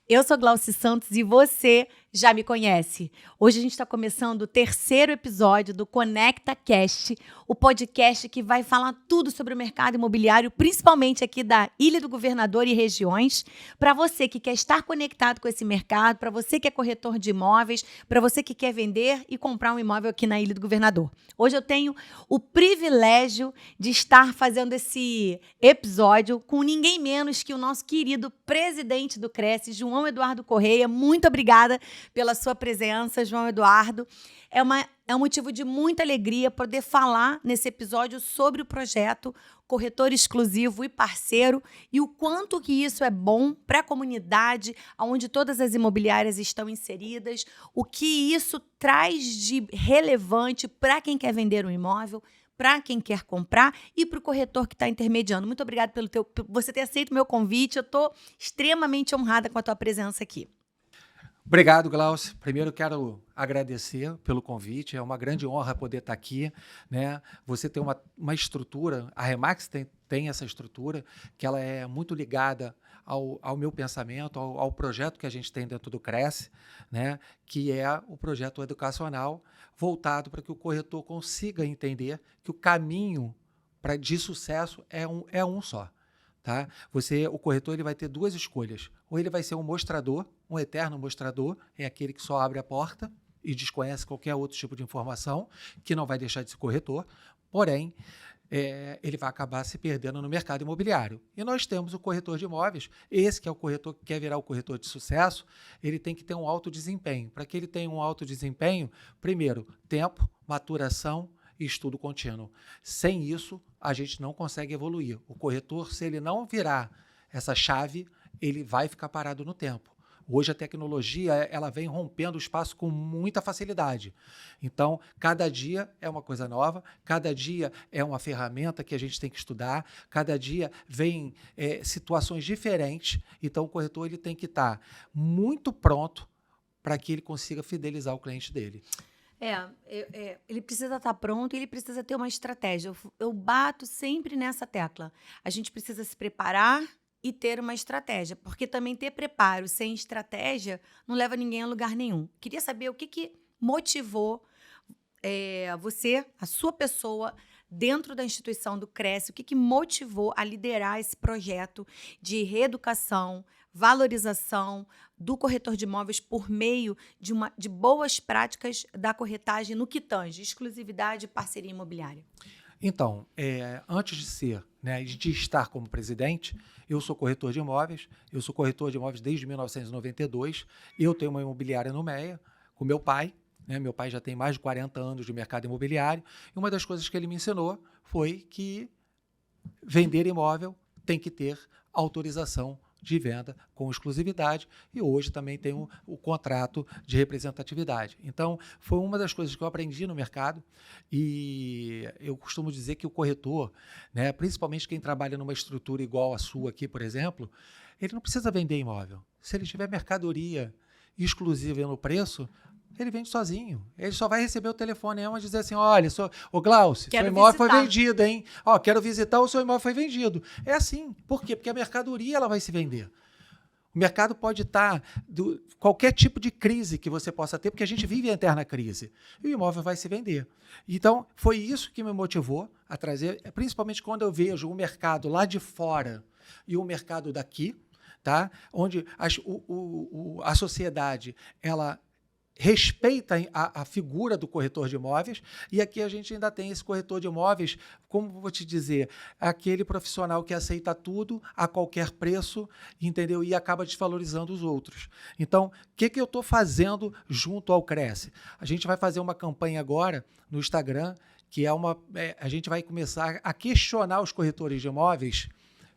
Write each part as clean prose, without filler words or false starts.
Eu sou Glauci Santos e você já me conhece. Hoje a gente está começando o terceiro episódio do Conecta Cast, o podcast que vai falar tudo sobre o mercado imobiliário, principalmente aqui da Ilha do Governador e regiões, para você que quer estar conectado com esse mercado, para você que é corretor de imóveis, para você que quer vender e comprar um imóvel aqui na Ilha do Governador. Hoje eu tenho o privilégio de estar fazendo esse episódio com ninguém menos que o nosso querido presidente do Cresce, João Eduardo Correia. Muito obrigada pela sua presença, João Eduardo. É um motivo de muita alegria poder falar nesse episódio sobre o projeto Corretor Exclusivo e Parceiro e o quanto que isso é bom para a comunidade, onde todas as imobiliárias estão inseridas, o que isso traz de relevante para quem quer vender um imóvel, para quem quer comprar e para o corretor que está intermediando. Muito obrigada por você ter aceito o meu convite. Eu estou extremamente honrada com a tua presença aqui. Obrigado, Glauci. Primeiro quero agradecer pelo convite. É uma grande honra poder estar aqui, né? Você tem uma estrutura, a Remax tem essa estrutura, que ela é muito ligada ao meu pensamento, ao projeto que a gente tem dentro do Cresce, né? Que é o projeto educacional voltado para que o corretor consiga entender que o caminho de sucesso é um só. Tá? O corretor ele vai ter duas escolhas. Ou ele vai ser um mostrador, um eterno mostrador, é aquele que só abre a porta e desconhece qualquer outro tipo de informação, que não vai deixar de ser corretor, porém, ele vai acabar se perdendo no mercado imobiliário. E nós temos o corretor de imóveis, esse que é o corretor que quer virar o corretor de sucesso, ele tem que ter um alto desempenho. Para que ele tenha um alto desempenho, primeiro, tempo, maturação e estudo contínuo. Sem isso, a gente não consegue evoluir. O corretor, se ele não virar essa chave, ele vai ficar parado no tempo. Hoje a tecnologia ela vem rompendo o espaço com muita facilidade. Então, cada dia é uma coisa nova, cada dia é uma ferramenta que a gente tem que estudar, cada dia vem situações diferentes. Então, o corretor ele tem que estar muito pronto para que ele consiga fidelizar o cliente dele. Ele precisa estar pronto e ele precisa ter uma estratégia. Eu bato sempre nessa tecla. A gente precisa se preparar e ter uma estratégia, porque também ter preparo sem estratégia não leva ninguém a lugar nenhum. Queria saber o que motivou você, a sua pessoa, dentro da instituição do Cresce, o que motivou a liderar esse projeto de reeducação, valorização do corretor de imóveis por meio de boas práticas da corretagem no que tange exclusividade e parceria imobiliária? Então, antes de ser, né, de estar como presidente, eu sou corretor de imóveis, desde 1992, eu tenho uma imobiliária no Meia, com meu pai, né, meu pai já tem mais de 40 anos de mercado imobiliário, e uma das coisas que ele me ensinou foi que vender imóvel tem que ter autorização de venda com exclusividade e hoje também tem o contrato de representatividade. Então, foi uma das coisas que eu aprendi no mercado e eu costumo dizer que o corretor, né, principalmente quem trabalha numa estrutura igual a sua aqui, por exemplo, ele não precisa vender imóvel. Se ele tiver mercadoria exclusiva no preço, ele vende sozinho. Ele só vai receber o telefonema e dizer assim, olha, ô Glauci, seu imóvel foi vendido, hein? Quero visitar, o seu imóvel foi vendido. É assim. Por quê? Porque a mercadoria ela vai se vender. O mercado pode estar qualquer tipo de crise que você possa ter, porque a gente vive a eterna crise. E o imóvel vai se vender. Então, foi isso que me motivou a trazer, principalmente quando eu vejo o mercado lá de fora e o mercado daqui, tá? Onde a sociedade, ela respeita a figura do corretor de imóveis e aqui a gente ainda tem esse corretor de imóveis, como vou te dizer, aquele profissional que aceita tudo a qualquer preço, entendeu? E acaba desvalorizando os outros. Então, o que eu estou fazendo junto ao Cresce? A gente vai fazer uma campanha agora no Instagram, que a gente vai começar a questionar os corretores de imóveis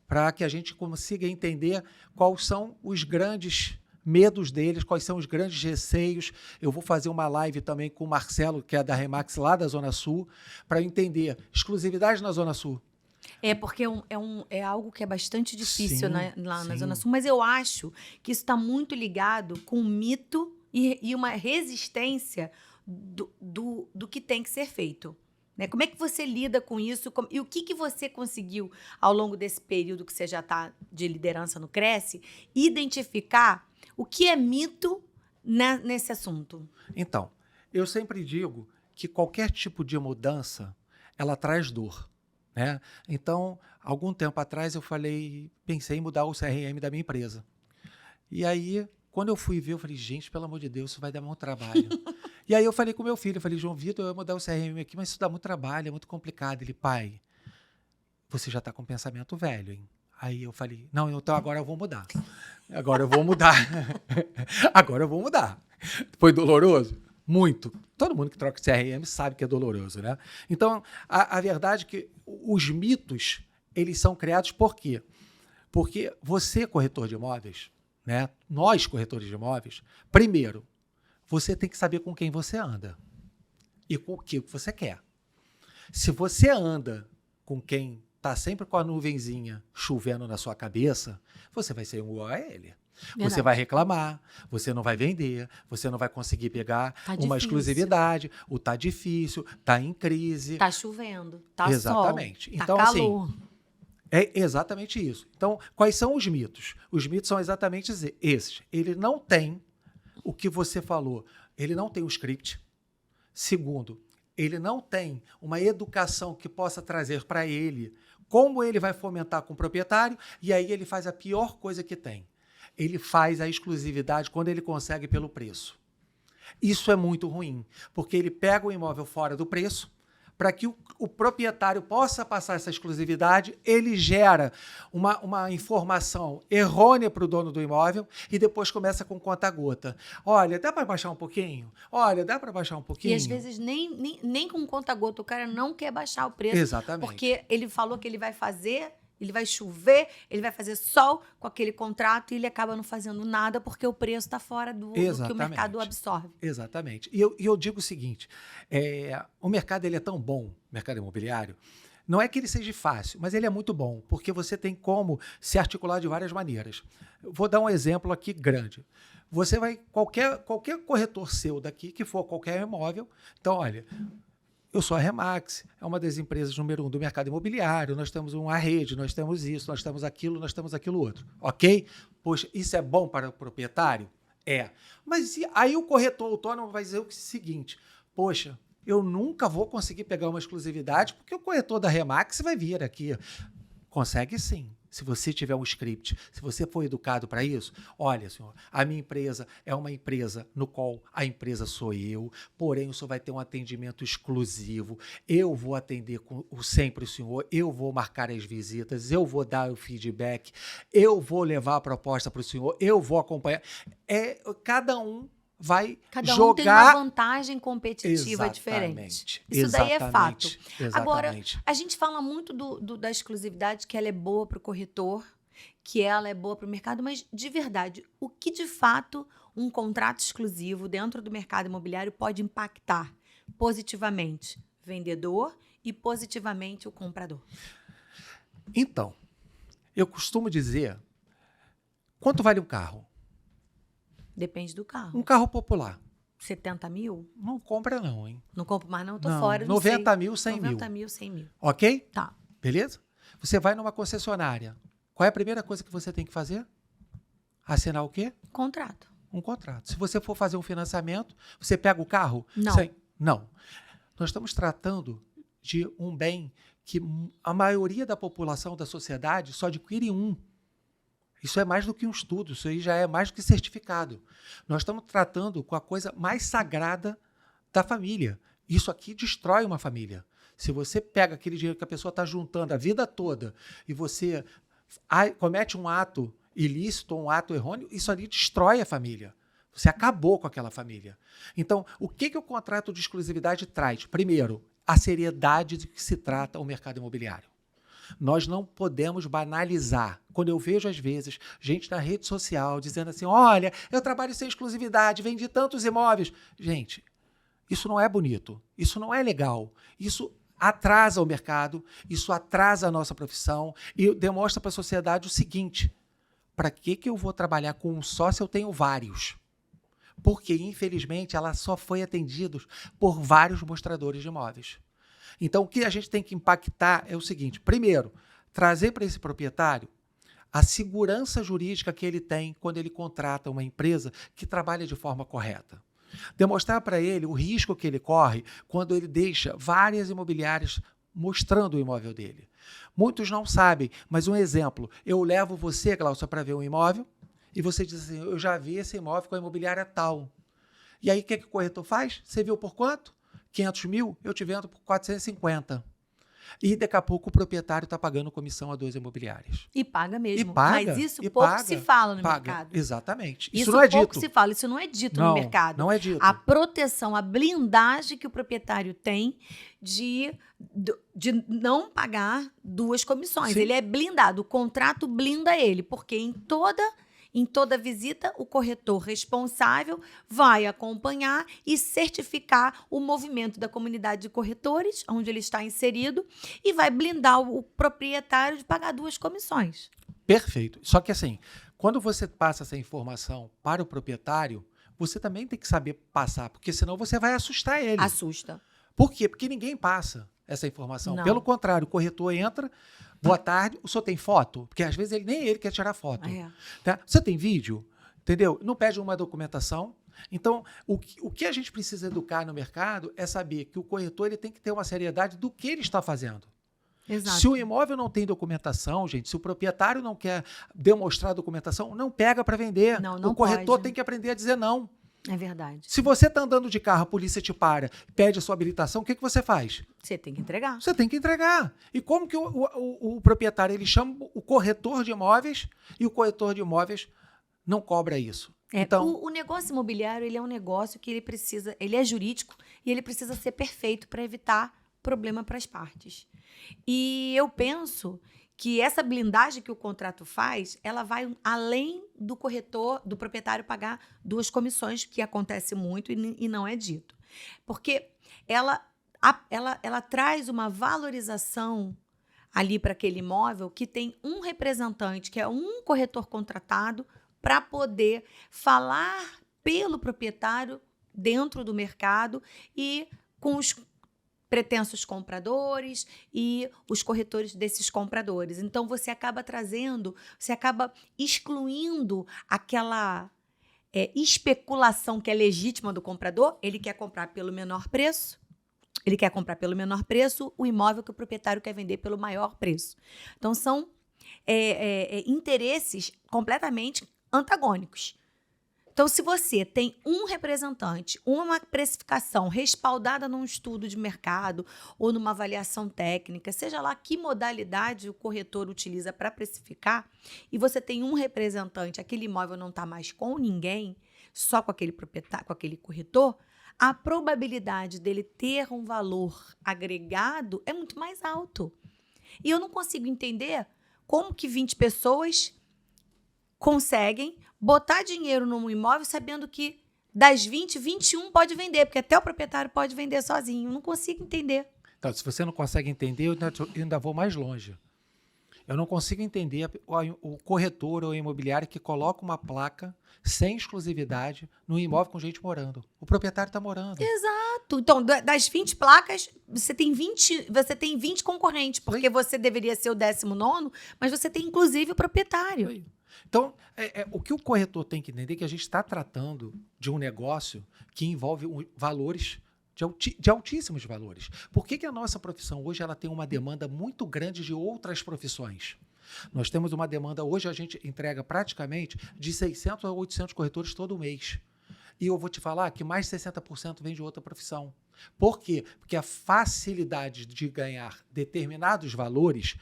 para que a gente consiga entender quais são os grandes medos deles, quais são os grandes receios. Eu vou fazer uma live também com o Marcelo, que é da Remax, lá da Zona Sul, para entender exclusividade na Zona Sul. Porque é algo que é bastante difícil, sim, né, lá sim. na Zona Sul, mas eu acho que isso está muito ligado com um mito e uma resistência do que tem que ser feito. né? Como é que você lida com isso? E o que você conseguiu, ao longo desse período que você já está de liderança no Cresce, identificar o que é mito nesse assunto? Então, eu sempre digo que qualquer tipo de mudança, ela traz dor, né? Então, algum tempo atrás pensei em mudar o CRM da minha empresa. E aí, quando eu fui ver, eu falei, gente, pelo amor de Deus, isso vai dar muito trabalho. E aí eu falei com meu filho, eu falei, João Vitor, eu vou mudar o CRM aqui, mas isso dá muito trabalho, é muito complicado. Ele, pai, você já está com pensamento velho, hein? Aí eu falei, não, então agora eu vou mudar. Agora eu vou mudar. Agora eu vou mudar. Foi doloroso? Muito. Todo mundo que troca CRM sabe que é doloroso, né? Então, a verdade é que os mitos, eles são criados por quê? Porque você, corretor de imóveis, né? Nós, corretores de imóveis, primeiro, você tem que saber com quem você anda e com o que você quer. Se você anda com quem está sempre com a nuvenzinha chovendo na sua cabeça, você vai ser igual a ele. Verdade. Você vai reclamar, você não vai vender, você não vai conseguir pegar uma exclusividade, o tá difícil, tá em crise. Tá chovendo, tá exatamente. Sol, então, tá calor. Assim, é exatamente isso. Então, quais são os mitos? Os mitos são exatamente esses. Ele não tem o que você falou, ele não tem o script. Segundo, ele não tem uma educação que possa trazer para ele como ele vai fomentar com o proprietário, e aí ele faz a pior coisa que tem. Ele faz a exclusividade quando ele consegue pelo preço. Isso é muito ruim, porque ele pega o imóvel fora do preço, para que o proprietário possa passar essa exclusividade, ele gera uma informação errônea para o dono do imóvel e depois começa com conta-gota. Olha, dá para baixar um pouquinho? Olha, dá para baixar um pouquinho? E às vezes nem com conta-gota, o cara não quer baixar o preço. Exatamente. Porque ele falou que ele vai fazer... Ele vai chover, ele vai fazer sol com aquele contrato e ele acaba não fazendo nada porque o preço está fora do que o mercado absorve. Exatamente. E eu digo o seguinte, o mercado ele é tão bom, o mercado imobiliário, não é que ele seja fácil, mas ele é muito bom, porque você tem como se articular de várias maneiras. Eu vou dar um exemplo aqui grande. Você vai, qualquer corretor seu daqui, que for qualquer imóvel, então olha... Eu sou a Remax, é uma das empresas número 1 do mercado imobiliário, nós temos uma rede, nós temos isso, nós temos aquilo outro, ok? Poxa, isso é bom para o proprietário? É. Mas aí o corretor autônomo vai dizer o seguinte, poxa, eu nunca vou conseguir pegar uma exclusividade porque o corretor da Remax vai vir aqui. Consegue sim. Se você tiver um script, se você for educado para isso, olha, senhor, a minha empresa é uma empresa no qual a empresa sou eu, porém o senhor vai ter um atendimento exclusivo, eu vou atender sempre o senhor, eu vou marcar as visitas, eu vou dar o feedback, eu vou levar a proposta para o senhor, eu vou acompanhar. Cada um vai Cada jogar... um tem uma vantagem competitiva diferente. Isso daí é fato. Exatamente. Agora, a gente fala muito da exclusividade, que ela é boa para o corretor, que ela é boa para o mercado, mas, de verdade, o que, de fato, um contrato exclusivo dentro do mercado imobiliário pode impactar positivamente o vendedor e positivamente o comprador? Então, eu costumo dizer, quanto vale um carro? Depende do carro. Um carro popular. 70 mil? Não compra não, hein? Não compro mais não, tô fora. 90 mil, 100 mil. 90 mil, 100 mil. Ok? Tá. Beleza? Você vai numa concessionária. Qual é a primeira coisa que você tem que fazer? Assinar o quê? Contrato. Um contrato. Se você for fazer um financiamento, você pega o carro? Não. Não. Nós estamos tratando de um bem que a maioria da população, da sociedade, só adquire um. Isso é mais do que um estudo, isso aí já é mais do que certificado. Nós estamos tratando com a coisa mais sagrada da família. Isso aqui destrói uma família. Se você pega aquele dinheiro que a pessoa está juntando a vida toda e você comete um ato ilícito ou um ato errôneo, isso ali destrói a família. Você acabou com aquela família. Então, o que o contrato de exclusividade traz? Primeiro, a seriedade de que se trata o mercado imobiliário. Nós não podemos banalizar. Quando eu vejo, às vezes, gente na rede social dizendo assim, olha, eu trabalho sem exclusividade, vendi tantos imóveis. Gente, isso não é bonito, isso não é legal, isso atrasa o mercado, isso atrasa a nossa profissão e demonstra para a sociedade o seguinte, para que eu vou trabalhar com um só se eu tenho vários? Porque, infelizmente, ela só foi atendida por vários mostradores de imóveis. Então, o que a gente tem que impactar é o seguinte: primeiro, trazer para esse proprietário a segurança jurídica que ele tem quando ele contrata uma empresa que trabalha de forma correta. Demonstrar para ele o risco que ele corre quando ele deixa várias imobiliárias mostrando o imóvel dele. Muitos não sabem, mas um exemplo: eu levo você, Glaucia, para ver um imóvel e você diz assim: eu já vi esse imóvel com a imobiliária tal. E aí o que o corretor faz? Você viu por quanto? 500 mil? Eu te vendo por 450. E daqui a pouco o proprietário está pagando comissão a 2 imobiliárias. E paga mesmo. E paga, Mas isso e pouco paga, se fala no paga. mercado. Exatamente. Isso não é pouco dito. se fala, isso não é dito no mercado. Não é dito. A proteção, a blindagem que o proprietário tem de não pagar 2 comissões. Sim. Ele é blindado, o contrato blinda ele, porque em toda visita, o corretor responsável vai acompanhar e certificar o movimento da comunidade de corretores, onde ele está inserido, e vai blindar o proprietário de pagar 2 comissões. Perfeito. Só que assim, quando você passa essa informação para o proprietário, você também tem que saber passar, porque senão você vai assustar ele. Assusta. Por quê? Porque ninguém passa essa informação. Não. Pelo contrário, o corretor entra, boa tarde, o senhor tem foto? Porque às vezes nem ele quer tirar foto. Tá? Você tem vídeo? Entendeu? Não pede uma documentação. Então, o que a gente precisa educar no mercado é saber que o corretor ele tem que ter uma seriedade do que ele está fazendo. Exato. Se o imóvel não tem documentação, gente, se o proprietário não quer demonstrar a documentação, não pega para vender. Não o corretor pode. tem que aprender a dizer não. É verdade. Se você está andando de carro, a polícia te para, pede a sua habilitação, o que você faz? Você tem que entregar. Você tem que entregar. E como que o proprietário ele chama o corretor de imóveis e o corretor de imóveis não cobra isso? Então, o negócio imobiliário ele é um negócio que ele é jurídico e ele precisa ser perfeito para evitar problema para as partes. E eu penso que essa blindagem que o contrato faz, ela vai além do corretor, do proprietário pagar 2 comissões, que acontece muito e não é dito. Porque ela traz uma valorização ali para aquele imóvel que tem um representante, que é um corretor contratado, para poder falar pelo proprietário dentro do mercado e com os pretensos compradores e os corretores desses compradores. Então, você acaba excluindo aquela especulação que é legítima do comprador. Ele quer comprar pelo menor preço. O imóvel que o proprietário quer vender pelo maior preço. Então, são interesses completamente antagônicos. Então, se você tem um representante, uma precificação respaldada num estudo de mercado ou numa avaliação técnica, seja lá que modalidade o corretor utiliza para precificar, e você tem um representante, aquele imóvel não está mais com ninguém, só com aquele proprietário, com aquele corretor, a probabilidade dele ter um valor agregado é muito mais alto. E eu não consigo entender como que 20 pessoas conseguem botar dinheiro num imóvel sabendo que das 20, 21 pode vender, porque até o proprietário pode vender sozinho. Eu não consigo entender. Então, se você não consegue entender, eu ainda vou mais longe. Eu não consigo entender o corretor ou a imobiliária que coloca uma placa sem exclusividade no imóvel com gente morando. O proprietário está morando. Exato. Então, das 20 placas, você tem 20 concorrentes, porque você deveria ser o 19º, mas você tem, inclusive, o proprietário. Então, o que o corretor tem que entender é que a gente está tratando de um negócio que envolve valores de altíssimos valores. Por que a nossa profissão hoje ela tem uma demanda muito grande de outras profissões? Nós temos uma demanda, hoje a gente entrega praticamente de 600 a 800 corretores todo mês. E eu vou te falar que mais de 60% vem de outra profissão. Por quê? Porque a facilidade de ganhar determinados valores,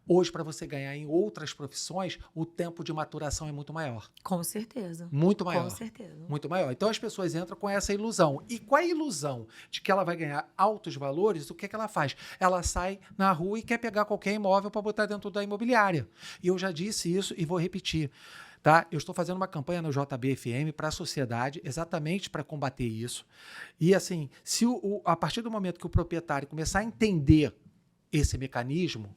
hoje, para você ganhar em outras profissões, o tempo de maturação é muito maior. Com certeza. Muito maior. Com certeza. Muito maior. Então, as pessoas entram com essa ilusão. E com a ilusão de que ela vai ganhar altos valores, o que ela faz? Ela sai na rua e quer pegar qualquer imóvel para botar dentro da imobiliária. E eu já disse isso e vou repetir. Tá? Eu estou fazendo uma campanha no JBFM para a sociedade, exatamente para combater isso. E, assim, se a partir do momento que o proprietário começar a entender esse mecanismo,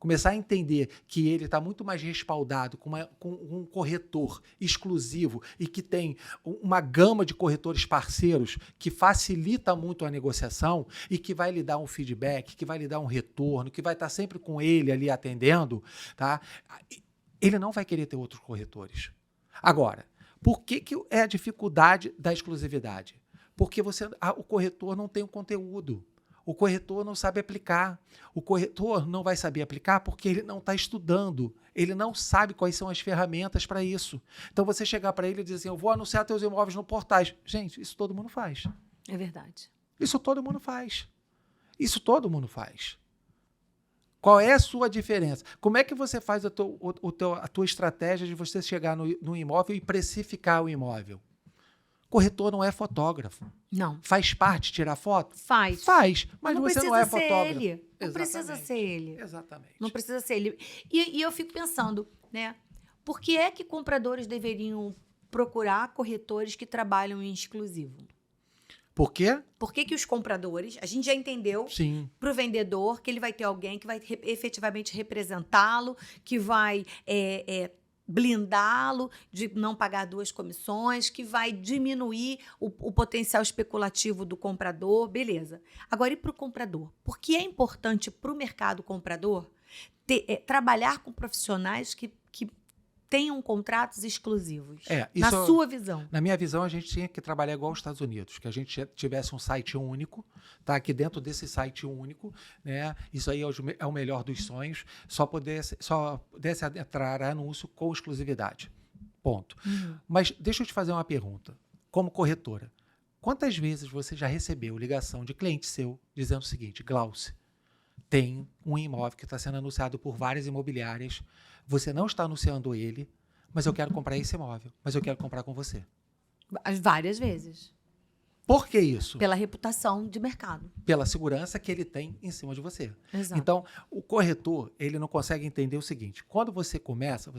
começar a entender que ele está muito mais respaldado com um corretor exclusivo e que tem uma gama de corretores parceiros que facilita muito a negociação e que vai lhe dar um feedback, que vai lhe dar um retorno, que vai estar sempre com ele ali atendendo, tá? Ele não vai querer ter outros corretores. Agora, por que é a dificuldade da exclusividade? Porque o corretor não tem o conteúdo. O corretor não sabe aplicar. O corretor não vai saber aplicar porque ele não está estudando. Ele não sabe quais são as ferramentas para isso. Então, você chegar para ele e dizer assim, eu vou anunciar teus imóveis no portais. Gente, isso todo mundo faz. É verdade. Isso todo mundo faz. Isso todo mundo faz. Qual é a sua diferença? Como é que você faz a tua estratégia de você chegar no imóvel e precificar o imóvel? Corretor não é fotógrafo. Não. Faz parte tirar foto? Faz. Faz, mas não você precisa não é ser fotógrafo. ele. Não precisa ser ele. Exatamente. Não precisa ser ele. E eu fico pensando, né? Por que é que compradores deveriam procurar corretores que trabalham em exclusivo? Por quê? Por que os compradores, a gente já entendeu para o vendedor que ele vai ter alguém que vai efetivamente representá-lo, que vai blindá-lo de não pagar 2 comissões, que vai diminuir o potencial especulativo do comprador, beleza. Agora, e para o comprador? Por que é importante para o mercado comprador trabalhar com profissionais que tenham contratos exclusivos? Na sua visão. Na minha visão, a gente tinha que trabalhar igual aos Estados Unidos, que a gente tivesse um site único, tá? Que dentro desse site único, né? Isso aí é o melhor dos sonhos, só pudesse entrar anúncio com exclusividade. Ponto. Mas deixa eu te fazer uma pergunta. Como corretora, quantas vezes você já recebeu ligação de cliente seu dizendo o seguinte, Glauce, tem um imóvel que está sendo anunciado por várias imobiliárias, você não está anunciando ele, mas eu quero comprar esse imóvel, mas eu quero comprar com você. Várias vezes. Por que isso? Pela reputação de mercado. Pela segurança que ele tem em cima de você. Exato. Então, o corretor, ele não consegue entender o seguinte, quando você começa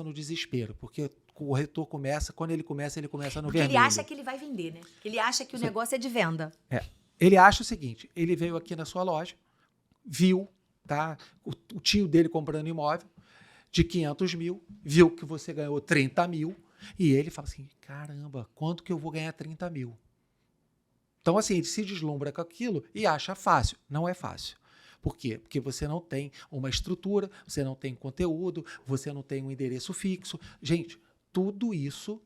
no desespero, porque o corretor quando ele começa no porque vermelho. Ele acha que ele vai vender, né? Ele acha que o negócio é de venda. Ele acha o seguinte, ele veio aqui na sua loja, viu, tá? O tio dele comprando imóvel de 500 mil, viu que você ganhou 30 mil, e ele fala assim, caramba, quanto que eu vou ganhar 30 mil? Então, assim, ele se deslumbra com aquilo e acha fácil. Não é fácil. Por quê? Porque você não tem uma estrutura, você não tem conteúdo, você não tem um endereço fixo. Gente, tudo isso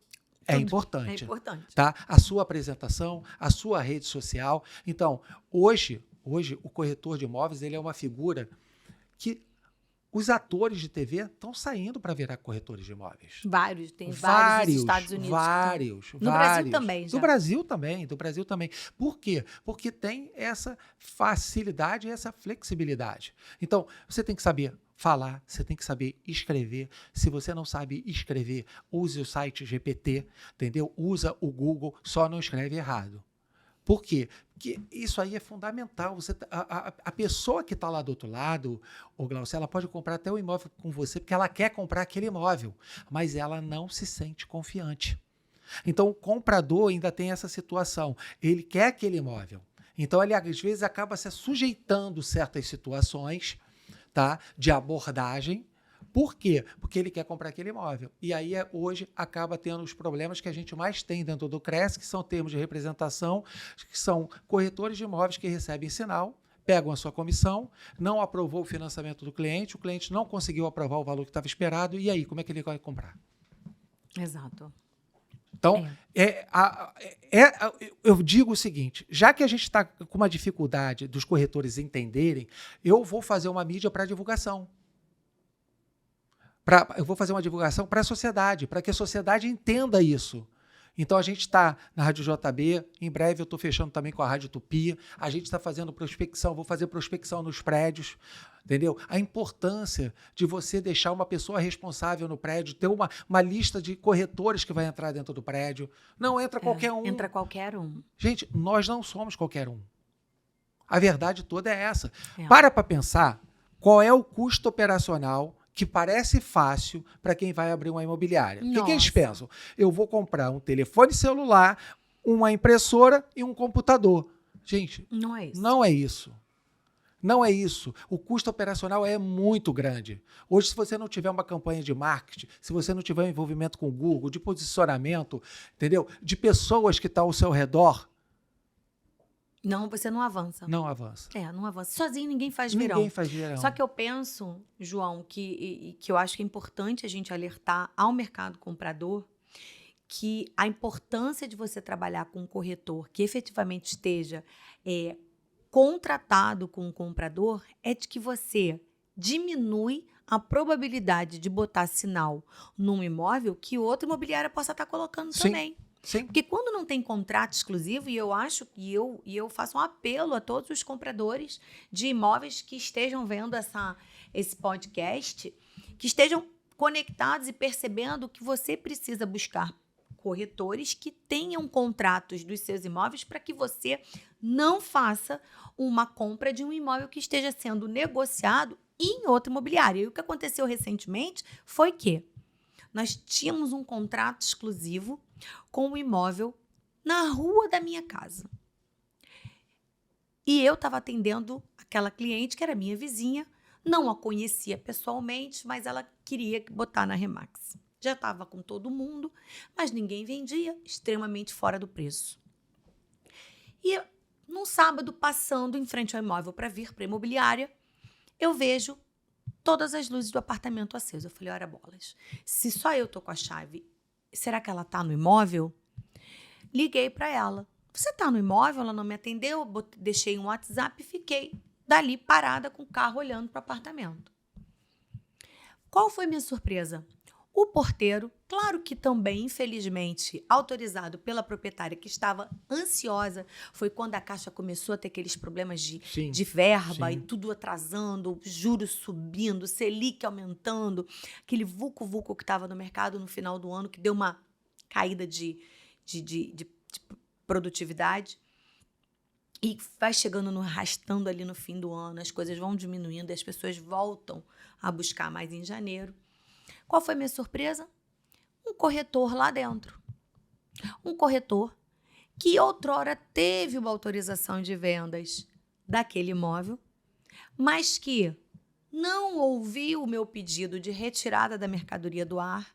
é importante. É importante. Tá? A sua apresentação, a sua rede social. Então, hoje o corretor de imóveis ele é uma figura que os atores de TV estão saindo para virar corretores de imóveis. Tem vários nos Estados Unidos. Vários. Brasil também, já. Do Brasil também. Por quê? Porque tem essa facilidade e essa flexibilidade. Então, você tem que saber falar, você tem que saber escrever. Se você não sabe escrever, use o site GPT, entendeu? Usa o Google, só não escreve errado. Por quê? Porque isso aí é fundamental. A pessoa que está lá do outro lado, Glaucio, ela pode comprar até o imóvel com você porque ela quer comprar aquele imóvel, mas ela não se sente confiante. Então, o comprador ainda tem essa situação. Ele quer aquele imóvel. Então, ele, às vezes, acaba se sujeitando certas situações, tá, de abordagem. Por quê? Porque ele quer comprar aquele imóvel. E aí, hoje, acaba tendo os problemas que a gente mais tem dentro do CRES, que são termos de representação, que são corretores de imóveis que recebem sinal, pegam a sua comissão, não aprovou o financiamento do cliente, o cliente não conseguiu aprovar o valor que estava esperado, e aí, como é que ele vai comprar? Exato. Então, eu digo o seguinte, já que a gente está com uma dificuldade dos corretores entenderem, eu vou fazer uma mídia para divulgação. Eu vou fazer uma divulgação para a sociedade, para que a sociedade entenda isso. Então, a gente está na Rádio JB, em breve eu estou fechando também com a Rádio Tupi, a gente está fazendo prospecção, vou fazer prospecção nos prédios, entendeu? A importância de você deixar uma pessoa responsável no prédio, ter uma lista de corretores que vai entrar dentro do prédio. Não entra qualquer um. Entra qualquer um. Gente, nós não somos qualquer um. A verdade toda é essa. Para pensar qual é o custo operacional que parece fácil para quem vai abrir uma imobiliária. O que eles pensam? Eu vou comprar um telefone celular, uma impressora e um computador. Gente, não é isso. Não é isso. Não é isso. O custo operacional é muito grande. Hoje, se você não tiver uma campanha de marketing, se você não tiver um envolvimento com o Google, de posicionamento, entendeu? De pessoas que estão ao seu redor, Não, você não avança. não avança. Não avança. Sozinho ninguém faz verão. Ninguém faz verão. Só que eu penso, João, que eu acho que é importante a gente alertar ao mercado comprador que a importância de você trabalhar com um corretor que efetivamente esteja contratado com o comprador é de que você diminui a probabilidade de botar sinal num imóvel que outra imobiliária possa estar colocando Sim. também. Sim. Porque quando não tem contrato exclusivo, e eu acho que eu faço um apelo a todos os compradores de imóveis que estejam vendo esse podcast, que estejam conectados e percebendo que você precisa buscar corretores que tenham contratos dos seus imóveis para que você não faça uma compra de um imóvel que esteja sendo negociado em outra imobiliária. E o que aconteceu recentemente foi que nós tínhamos um contrato exclusivo com um imóvel na rua da minha casa. E eu estava atendendo aquela cliente que era minha vizinha, não a conhecia pessoalmente, mas ela queria botar na Remax. Já estava com todo mundo, mas ninguém vendia, extremamente fora do preço. E num sábado, passando em frente ao imóvel para vir para a imobiliária, eu vejo todas as luzes do apartamento acesas. Eu falei, ora bolas, se só eu tô com a chave, será que ela tá no imóvel? Liguei para ela. Você tá no imóvel? Ela não me atendeu, deixei um WhatsApp e fiquei dali parada com o carro olhando para o apartamento. Qual foi minha surpresa? O porteiro, claro que também, infelizmente, autorizado pela proprietária que estava ansiosa, foi quando a Caixa começou a ter aqueles problemas de verba sim. e tudo atrasando, juros subindo, Selic aumentando, aquele vulco-vulco que estava no mercado no final do ano, que deu uma caída de produtividade. E vai chegando, arrastando ali no fim do ano, as coisas vão diminuindo e as pessoas voltam a buscar mais em janeiro. Qual foi a minha surpresa? Um corretor lá dentro. Um corretor que outrora teve uma autorização de vendas daquele imóvel, mas que não ouviu o meu pedido de retirada da mercadoria do ar,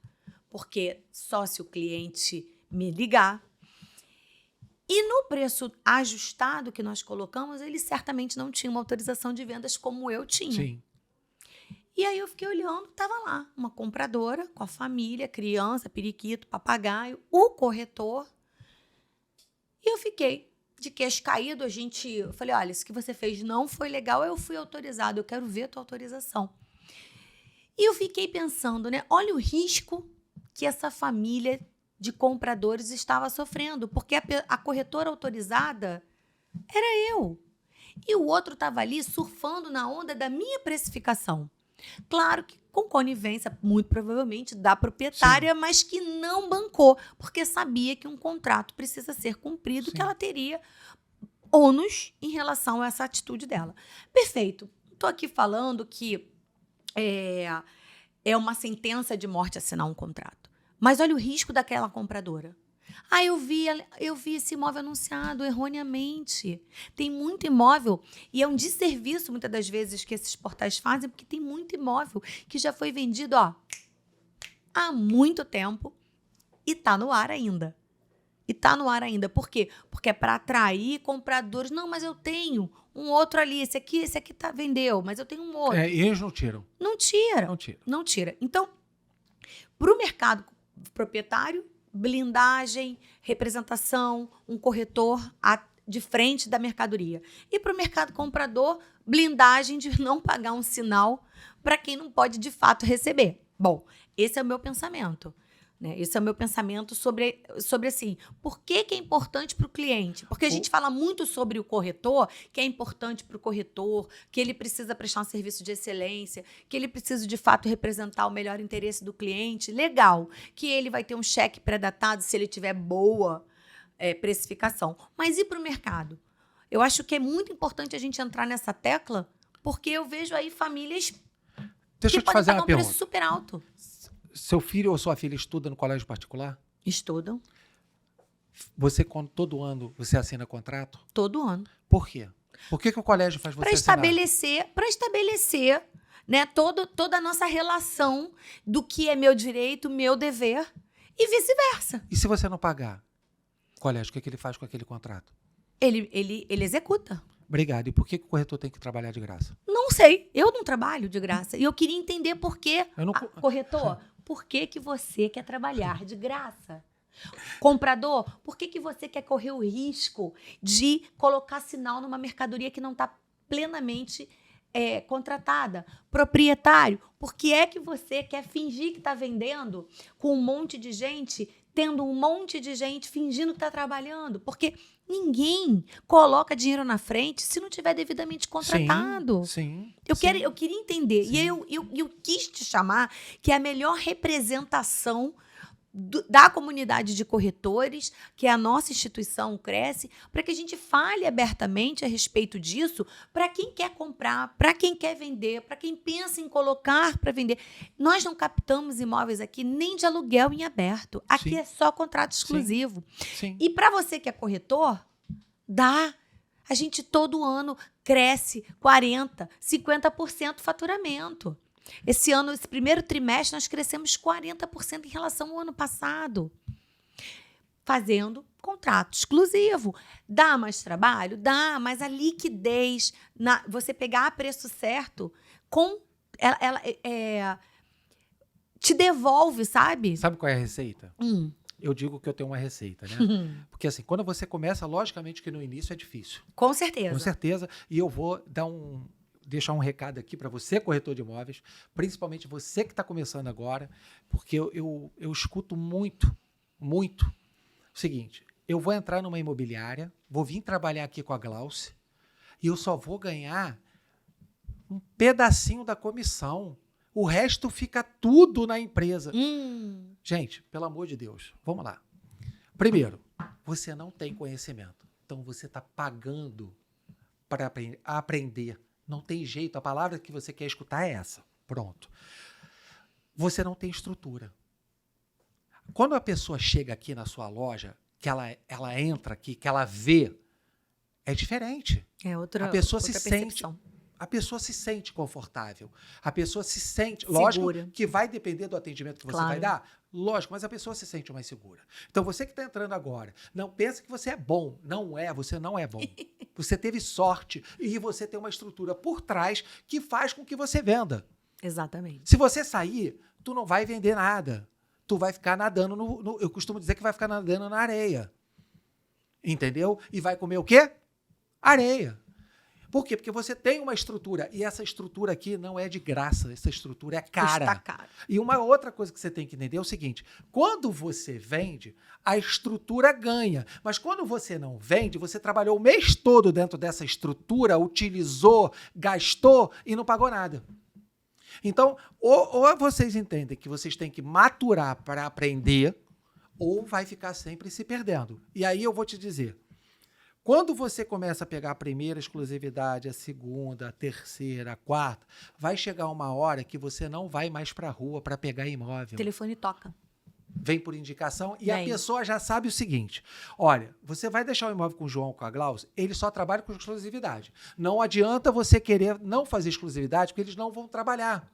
porque só se o cliente me ligar. E no preço ajustado que nós colocamos, ele certamente não tinha uma autorização de vendas como eu tinha. Sim. E aí eu fiquei olhando, estava lá, uma compradora com a família, criança, periquito, papagaio, o corretor. E eu fiquei de queixo caído, eu falei, olha, isso que você fez não foi legal, eu fui autorizado, eu quero ver a tua autorização. E eu fiquei pensando, né, olha o risco que essa família de compradores estava sofrendo, porque a corretora autorizada era eu. E o outro estava ali surfando na onda da minha precificação. Claro que com conivência, muito provavelmente, da proprietária, sim, mas que não bancou, porque sabia que um contrato precisa ser cumprido, sim, que ela teria ônus em relação a essa atitude dela. Perfeito. Estou aqui falando que é uma sentença de morte assinar um contrato. Mas olha o risco daquela compradora. Eu vi esse imóvel anunciado erroneamente. Tem muito imóvel, e é um desserviço, muitas das vezes, que esses portais fazem, porque tem muito imóvel que já foi vendido há muito tempo e está no ar ainda. Por quê? Porque é para atrair compradores. Não, mas eu tenho um outro ali. Esse aqui vendeu, mas eu tenho um outro. E eles não tiram. Não tira. Então, para o mercado proprietário, blindagem, representação, um corretor de frente da mercadoria. E para o mercado comprador, blindagem de não pagar um sinal para quem não pode, de fato, receber. Bom, esse é o meu pensamento. Né? Esse é o meu pensamento sobre assim, por que é importante para o cliente? Porque a gente fala muito sobre o corretor, que é importante para o corretor, que ele precisa prestar um serviço de excelência, que ele precisa, de fato, representar o melhor interesse do cliente. Legal, que ele vai ter um cheque pré-datado se ele tiver boa precificação. Mas e para o mercado? Eu acho que é muito importante a gente entrar nessa tecla, porque eu vejo aí famílias Deixa eu te fazer uma pergunta. Preço super alto. Seu filho ou sua filha estuda no colégio particular? Estudam. Você, todo ano, você assina contrato? Todo ano. Por quê? Por que o colégio faz você Para estabelecer, né, toda a nossa relação do que é meu direito, meu dever e vice-versa. E se você não pagar? O colégio, o que ele faz com aquele contrato? Ele executa. Obrigado. E por que o corretor tem que trabalhar de graça? Não sei, eu não trabalho de graça. E eu queria entender por quê. Corretor, por que você quer trabalhar de graça? Comprador, por que você quer correr o risco de colocar sinal numa mercadoria que não está plenamente contratada? Proprietário, por que é que você quer fingir que está vendendo com um monte de gente, tendo um monte de gente fingindo que está trabalhando? Porque ninguém coloca dinheiro na frente se não tiver devidamente contratado. Sim. Eu queria entender. Sim. E eu quis te chamar, que é a melhor representação da comunidade de corretores, que é a nossa instituição Cresce, para que a gente fale abertamente a respeito disso, para quem quer comprar, para quem quer vender, para quem pensa em colocar para vender. Nós não captamos imóveis aqui nem de aluguel em aberto. Aqui Sim. é só contrato exclusivo. Sim. E para você que é corretor, dá. A gente todo ano cresce 40%, 50% faturamento. Esse ano, esse primeiro trimestre, nós crescemos 40% em relação ao ano passado. Fazendo contrato exclusivo. Dá mais trabalho? Dá, mas a liquidez, você pegar a preço certo, ela te devolve, sabe? Sabe qual é a receita? Eu digo que eu tenho uma receita, né? Porque assim, quando você começa, logicamente que no início é difícil. Com certeza. Com certeza. E eu vou deixar um recado aqui para você, corretor de imóveis, principalmente você que está começando agora, porque eu escuto muito o seguinte: eu vou entrar numa imobiliária, vou vir trabalhar aqui com a Glauce e eu só vou ganhar um pedacinho da comissão. O resto fica tudo na empresa. Gente, pelo amor de Deus, vamos lá. Primeiro, você não tem conhecimento, então você está pagando para aprender. Não tem jeito, a palavra que você quer escutar é essa. Pronto. Você não tem estrutura. Quando a pessoa chega aqui na sua loja, que ela entra aqui, que ela vê, é diferente. É outra a pessoa outra se percepção. sente. A pessoa se sente confortável. A pessoa se sente... Segura. Lógico que vai depender do atendimento que você vai dar. Lógico, mas a pessoa se sente mais segura. Então, você que está entrando agora, não pensa que você é bom. Não é, você não é bom. Você teve sorte e você tem uma estrutura por trás que faz com que você venda. Exatamente. Se você sair, tu não vai vender nada. Tu vai ficar nadando eu costumo dizer que vai ficar nadando na areia. Entendeu? E vai comer o quê? Areia. Por quê? Porque você tem uma estrutura, e essa estrutura aqui não é de graça, essa estrutura é cara. Está caro. E uma outra coisa que você tem que entender é o seguinte: quando você vende, a estrutura ganha. Mas quando você não vende, você trabalhou o mês todo dentro dessa estrutura, utilizou, gastou e não pagou nada. Então, ou vocês entendem que vocês têm que maturar para aprender, ou vai ficar sempre se perdendo. E aí eu vou te dizer, quando você começa a pegar a primeira exclusividade, a segunda, a terceira, a quarta, vai chegar uma hora que você não vai mais para a rua para pegar imóvel. O telefone toca. Vem por indicação e a pessoa já sabe o seguinte: olha, você vai deixar o imóvel com o João, com a Glauce, ele só trabalha com exclusividade. Não adianta você querer não fazer exclusividade, porque eles não vão trabalhar.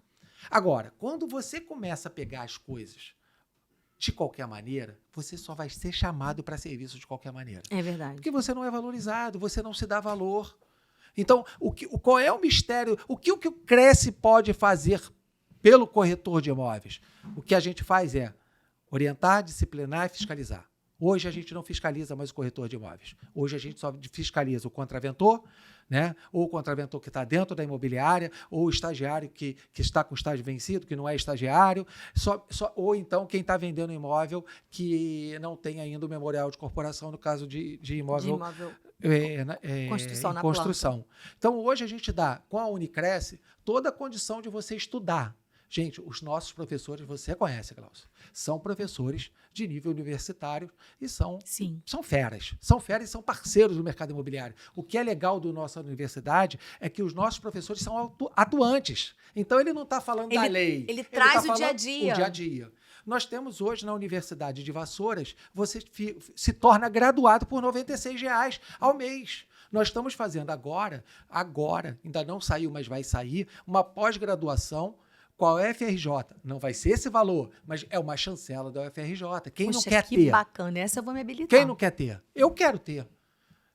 Agora, quando você começa a pegar as coisas de qualquer maneira, você só vai ser chamado para serviço de qualquer maneira. É verdade. Porque você não é valorizado, você não se dá valor. Então, qual é o mistério? O que o Cresce pode fazer pelo corretor de imóveis? O que a gente faz é orientar, disciplinar e fiscalizar. Hoje a gente não fiscaliza mais o corretor de imóveis. Hoje a gente só fiscaliza o contraventor, né? Ou o contraventor que está dentro da imobiliária, ou o estagiário que está com o estágio vencido, que não é estagiário, ou então quem está vendendo imóvel que não tem ainda o memorial de corporação, no caso de imóvel construção, construção. Então, hoje a gente dá, com a Unicresce, toda a condição de você estudar. Gente, os nossos professores, você conhece, Glaucio, são professores de nível universitário e são feras. São feras e são parceiros do mercado imobiliário. O que é legal da nossa universidade é que os nossos professores são atuantes. Então, ele não está falando da lei. Ele traz tá o dia a dia. O dia a dia. Nós temos hoje na Universidade de Vassouras, você se torna graduado por R$ 96 ao mês. Nós estamos fazendo agora, ainda não saiu, mas vai sair, uma pós-graduação com a UFRJ. Não vai ser esse valor, mas é uma chancela da UFRJ. Quem não quer ter? Que bacana, essa eu vou me habilitar. Quem não quer ter? Eu quero ter.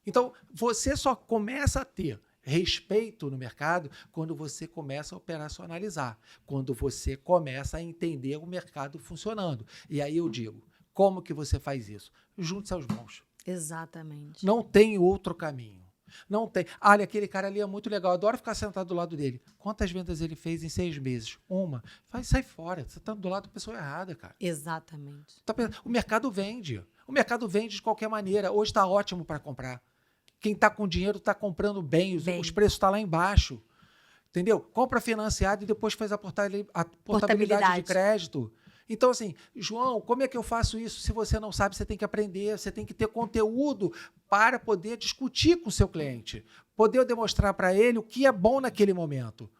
Então, você só começa a ter respeito no mercado quando você começa a operacionalizar, quando você começa a entender o mercado funcionando. E aí eu digo, como que você faz isso? Junte-se aos bons. Exatamente. Não tem outro caminho. Não tem. Olha, aquele cara ali é muito legal, adoro ficar sentado do lado dele. Quantas vendas ele fez em 6 meses? Uma. Sai fora. Você está do lado da pessoa errada, cara. Exatamente. O mercado vende. O mercado vende de qualquer maneira. Hoje está ótimo para comprar. Quem está com dinheiro está comprando bem. Os preços estão lá embaixo. Entendeu? Compra financiado e depois faz a portabilidade de crédito. Então, assim, João, como é que eu faço isso? Se você não sabe, você tem que aprender, você tem que ter conteúdo para poder discutir com o seu cliente, poder demonstrar para ele o que é bom naquele momento,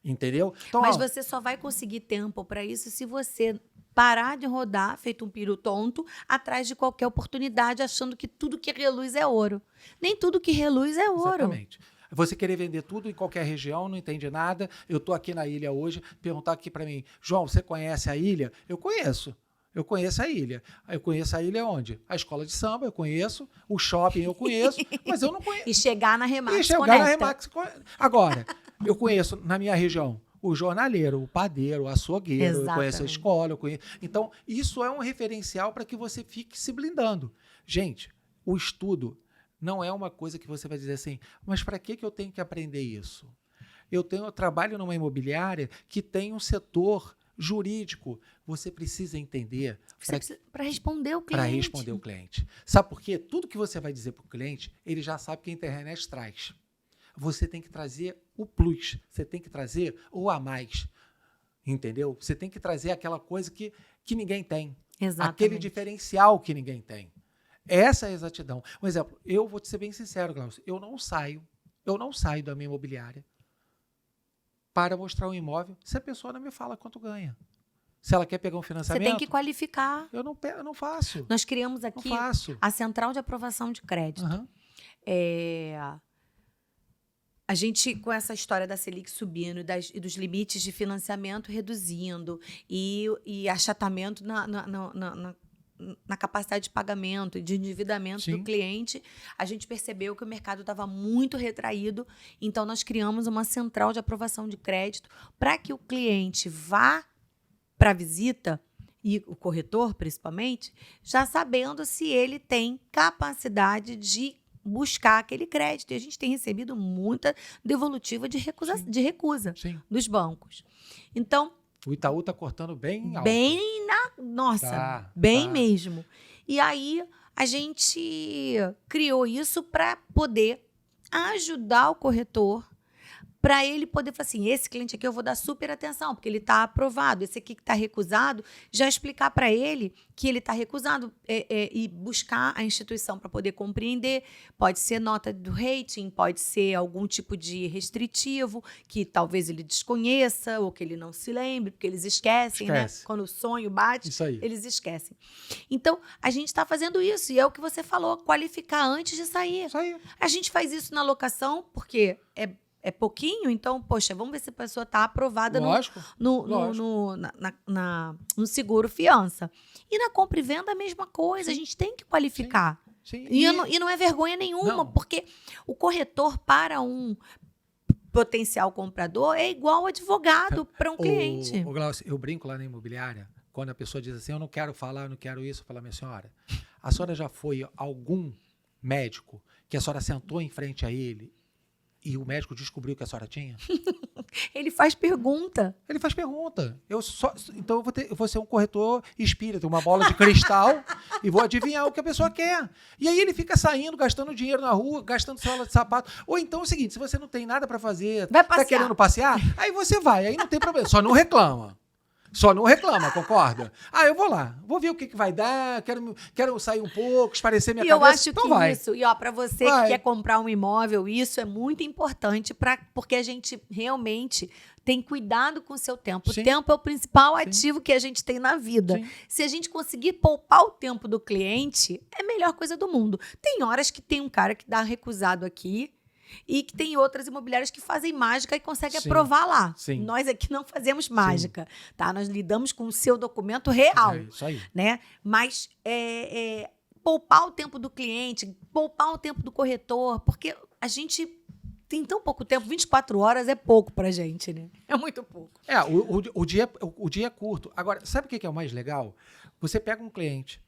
entendeu? Então, mas você só vai conseguir tempo para isso se você parar de rodar, feito um piro tonto, atrás de qualquer oportunidade, achando que tudo que reluz é ouro. Nem tudo que reluz é ouro. Exatamente. Você querer vender tudo em qualquer região, não entende nada. Eu estou aqui na ilha hoje, perguntar aqui para mim, João, você conhece a ilha? Eu conheço a ilha. Eu conheço a ilha onde? A escola de samba, eu conheço. O shopping, eu conheço. Mas eu não conheço. E chegar na Remax Conecta. Agora, eu conheço na minha região o jornaleiro, o padeiro, o açougueiro. Exatamente. Eu conheço a escola. Eu conheço. Então, isso é um referencial para que você fique se blindando. Gente, o estudo não é uma coisa que você vai dizer assim, mas para que eu tenho que aprender isso? Eu trabalho numa imobiliária que tem um setor jurídico. Você precisa entender para responder o cliente. Para responder o cliente. Sabe por quê? Tudo que você vai dizer para o cliente, ele já sabe que a internet traz. Você tem que trazer o plus, você tem que trazer o a mais. Entendeu? Você tem que trazer aquela coisa que ninguém tem. Exatamente. Aquele diferencial que ninguém tem. Essa é a exatidão. Um exemplo, eu vou te ser bem sincero, Glaucio, eu não saio da minha imobiliária para mostrar um imóvel se a pessoa não me fala quanto ganha. Se ela quer pegar um financiamento... Você tem que qualificar. Eu não faço. Nós criamos aqui a Central de Aprovação de Crédito. Uhum. A gente, com essa história da Selic subindo e dos limites de financiamento reduzindo e achatamento na capacidade de pagamento e de endividamento Sim. do cliente, a gente percebeu que o mercado estava muito retraído, então nós criamos uma central de aprovação de crédito para que o cliente vá para a visita, e o corretor principalmente, já sabendo se ele tem capacidade de buscar aquele crédito. E a gente tem recebido muita devolutiva de recusa Sim. dos bancos. Então, o Itaú está cortando bem alto. Bem mesmo. E aí, a gente criou isso para poder ajudar o corretor, para ele poder falar assim, esse cliente aqui eu vou dar super atenção, porque ele está aprovado. Esse aqui que está recusado, já explicar para ele que ele está recusado e buscar a instituição para poder compreender. Pode ser nota do rating, pode ser algum tipo de restritivo que talvez ele desconheça ou que ele não se lembre, porque eles esquecem, né? Quando o sonho bate, eles esquecem. Então, a gente está fazendo isso e é o que você falou, qualificar antes de sair. A gente faz isso na locação porque é pouquinho, então, poxa, vamos ver se a pessoa está aprovada no seguro fiança. E na compra e venda a mesma coisa, Sim. a gente tem que qualificar. Sim. E não é vergonha nenhuma, porque o corretor para um potencial comprador é igual ao advogado para um cliente. Glaucio, eu brinco lá na imobiliária, quando a pessoa diz assim, eu não quero falar, eu não quero isso, eu falo, minha senhora, a senhora já foi a algum médico que a senhora sentou em frente a ele e o médico descobriu que a senhora tinha? Ele faz pergunta. Então eu vou ser um corretor espírita, uma bola de cristal e vou adivinhar o que a pessoa quer. E aí ele fica saindo, gastando dinheiro na rua, gastando sola de sapato. Ou então é o seguinte, se você não tem nada para fazer, tá querendo passear, aí você vai, aí não tem problema. Só não reclama. Só não reclama, concorda? Eu vou lá, vou ver o que vai dar, quero sair um pouco, esparecer minha cabeça. Eu acho então que vai. isso, e para você que quer comprar um imóvel, isso é muito importante porque a gente realmente tem cuidado com o seu tempo. Sim. O tempo é o principal ativo que a gente tem na vida. Sim. Se a gente conseguir poupar o tempo do cliente, é a melhor coisa do mundo. Tem horas que tem um cara que dá recusado aqui, e que tem outras imobiliárias que fazem mágica e conseguem aprovar lá. Sim. Nós aqui não fazemos mágica, tá? Nós lidamos com o seu documento real. É isso aí. Né? Mas poupar o tempo do cliente, poupar o tempo do corretor, porque a gente tem tão pouco tempo, 24 horas é pouco pra gente, né? É muito pouco. O dia é curto. Agora, sabe o que é o mais legal? Você pega um cliente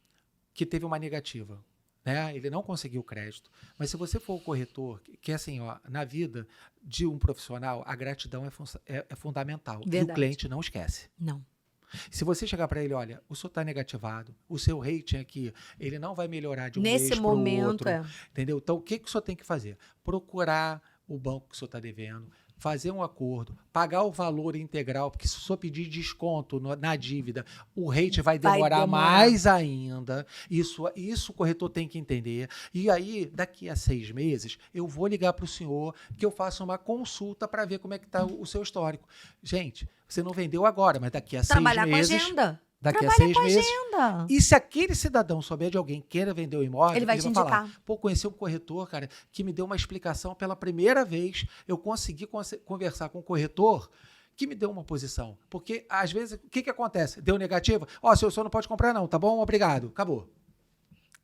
que teve uma negativa, né? Ele não conseguiu crédito. Mas se você for o corretor, que assim, na vida de um profissional, a gratidão é fundamental. Verdade. E o cliente não esquece. Não. Se você chegar para ele, olha, o senhor está negativado, o seu rating aqui, ele não vai melhorar de um mês para o outro. Entendeu? Então, o que o senhor tem que fazer? Procurar o banco que o senhor está devendo, fazer um acordo, pagar o valor integral, porque se o senhor pedir desconto na dívida, o rate vai demorar mais ainda. Isso o corretor tem que entender. E aí, daqui a 6 meses, eu vou ligar para o senhor que eu faço uma consulta para ver como é que está o seu histórico. Gente, você não vendeu agora, mas daqui a 6 meses... Trabalhar com agenda. Daqui a 6 meses. Agenda. E se aquele cidadão souber de alguém que queira vender o imóvel, ele vai te indicar. Falar, conheci um corretor, cara, que me deu uma explicação pela primeira vez. Eu consegui conversar com o corretor que me deu uma posição. Porque, às vezes, o que acontece? Deu negativa? O senhor não pode comprar não, tá bom? Obrigado. Acabou.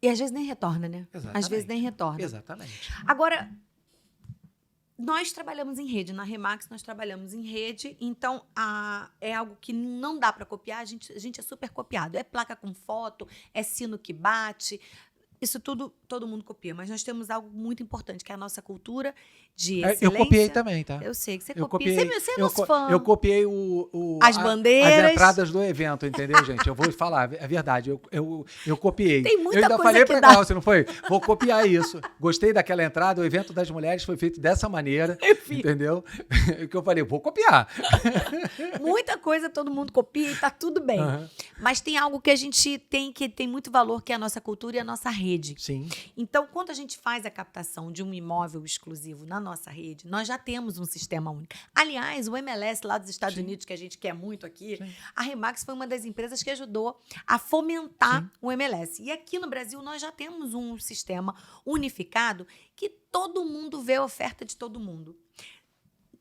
E às vezes nem retorna, né? Exatamente. Às vezes nem retorna. Exatamente. Agora... Nós trabalhamos em rede, na Remax nós trabalhamos em rede, então é algo que não dá para copiar, a gente é super copiado. É placa com foto, é sino que bate, isso tudo todo mundo copia, mas nós temos algo muito importante, que é a nossa cultura de excelência. Eu copiei também, tá? Eu sei que você eu copia. Copiei, você é nosso fã. Eu copiei as bandeiras. As entradas do evento, entendeu, gente? Eu vou falar, é verdade, eu copiei. Tem muita eu ainda coisa falei que pra dá. Glaucia, não foi? Vou copiar isso. Gostei daquela entrada, o evento das mulheres foi feito dessa maneira, entendeu? Que eu falei, vou copiar. Muita coisa todo mundo copia e tá tudo bem. Uhum. Mas tem algo que a gente tem que tem muito valor, que é a nossa cultura e a nossa rede. Sim. Então, quando a gente faz a captação de um imóvel exclusivo na nossa rede, nós já temos um sistema único. Aliás, o MLS lá dos Estados Unidos, que a gente quer muito aqui, a Remax foi uma das empresas que ajudou a fomentar o MLS. E aqui no Brasil, nós já temos um sistema unificado que todo mundo vê a oferta de todo mundo.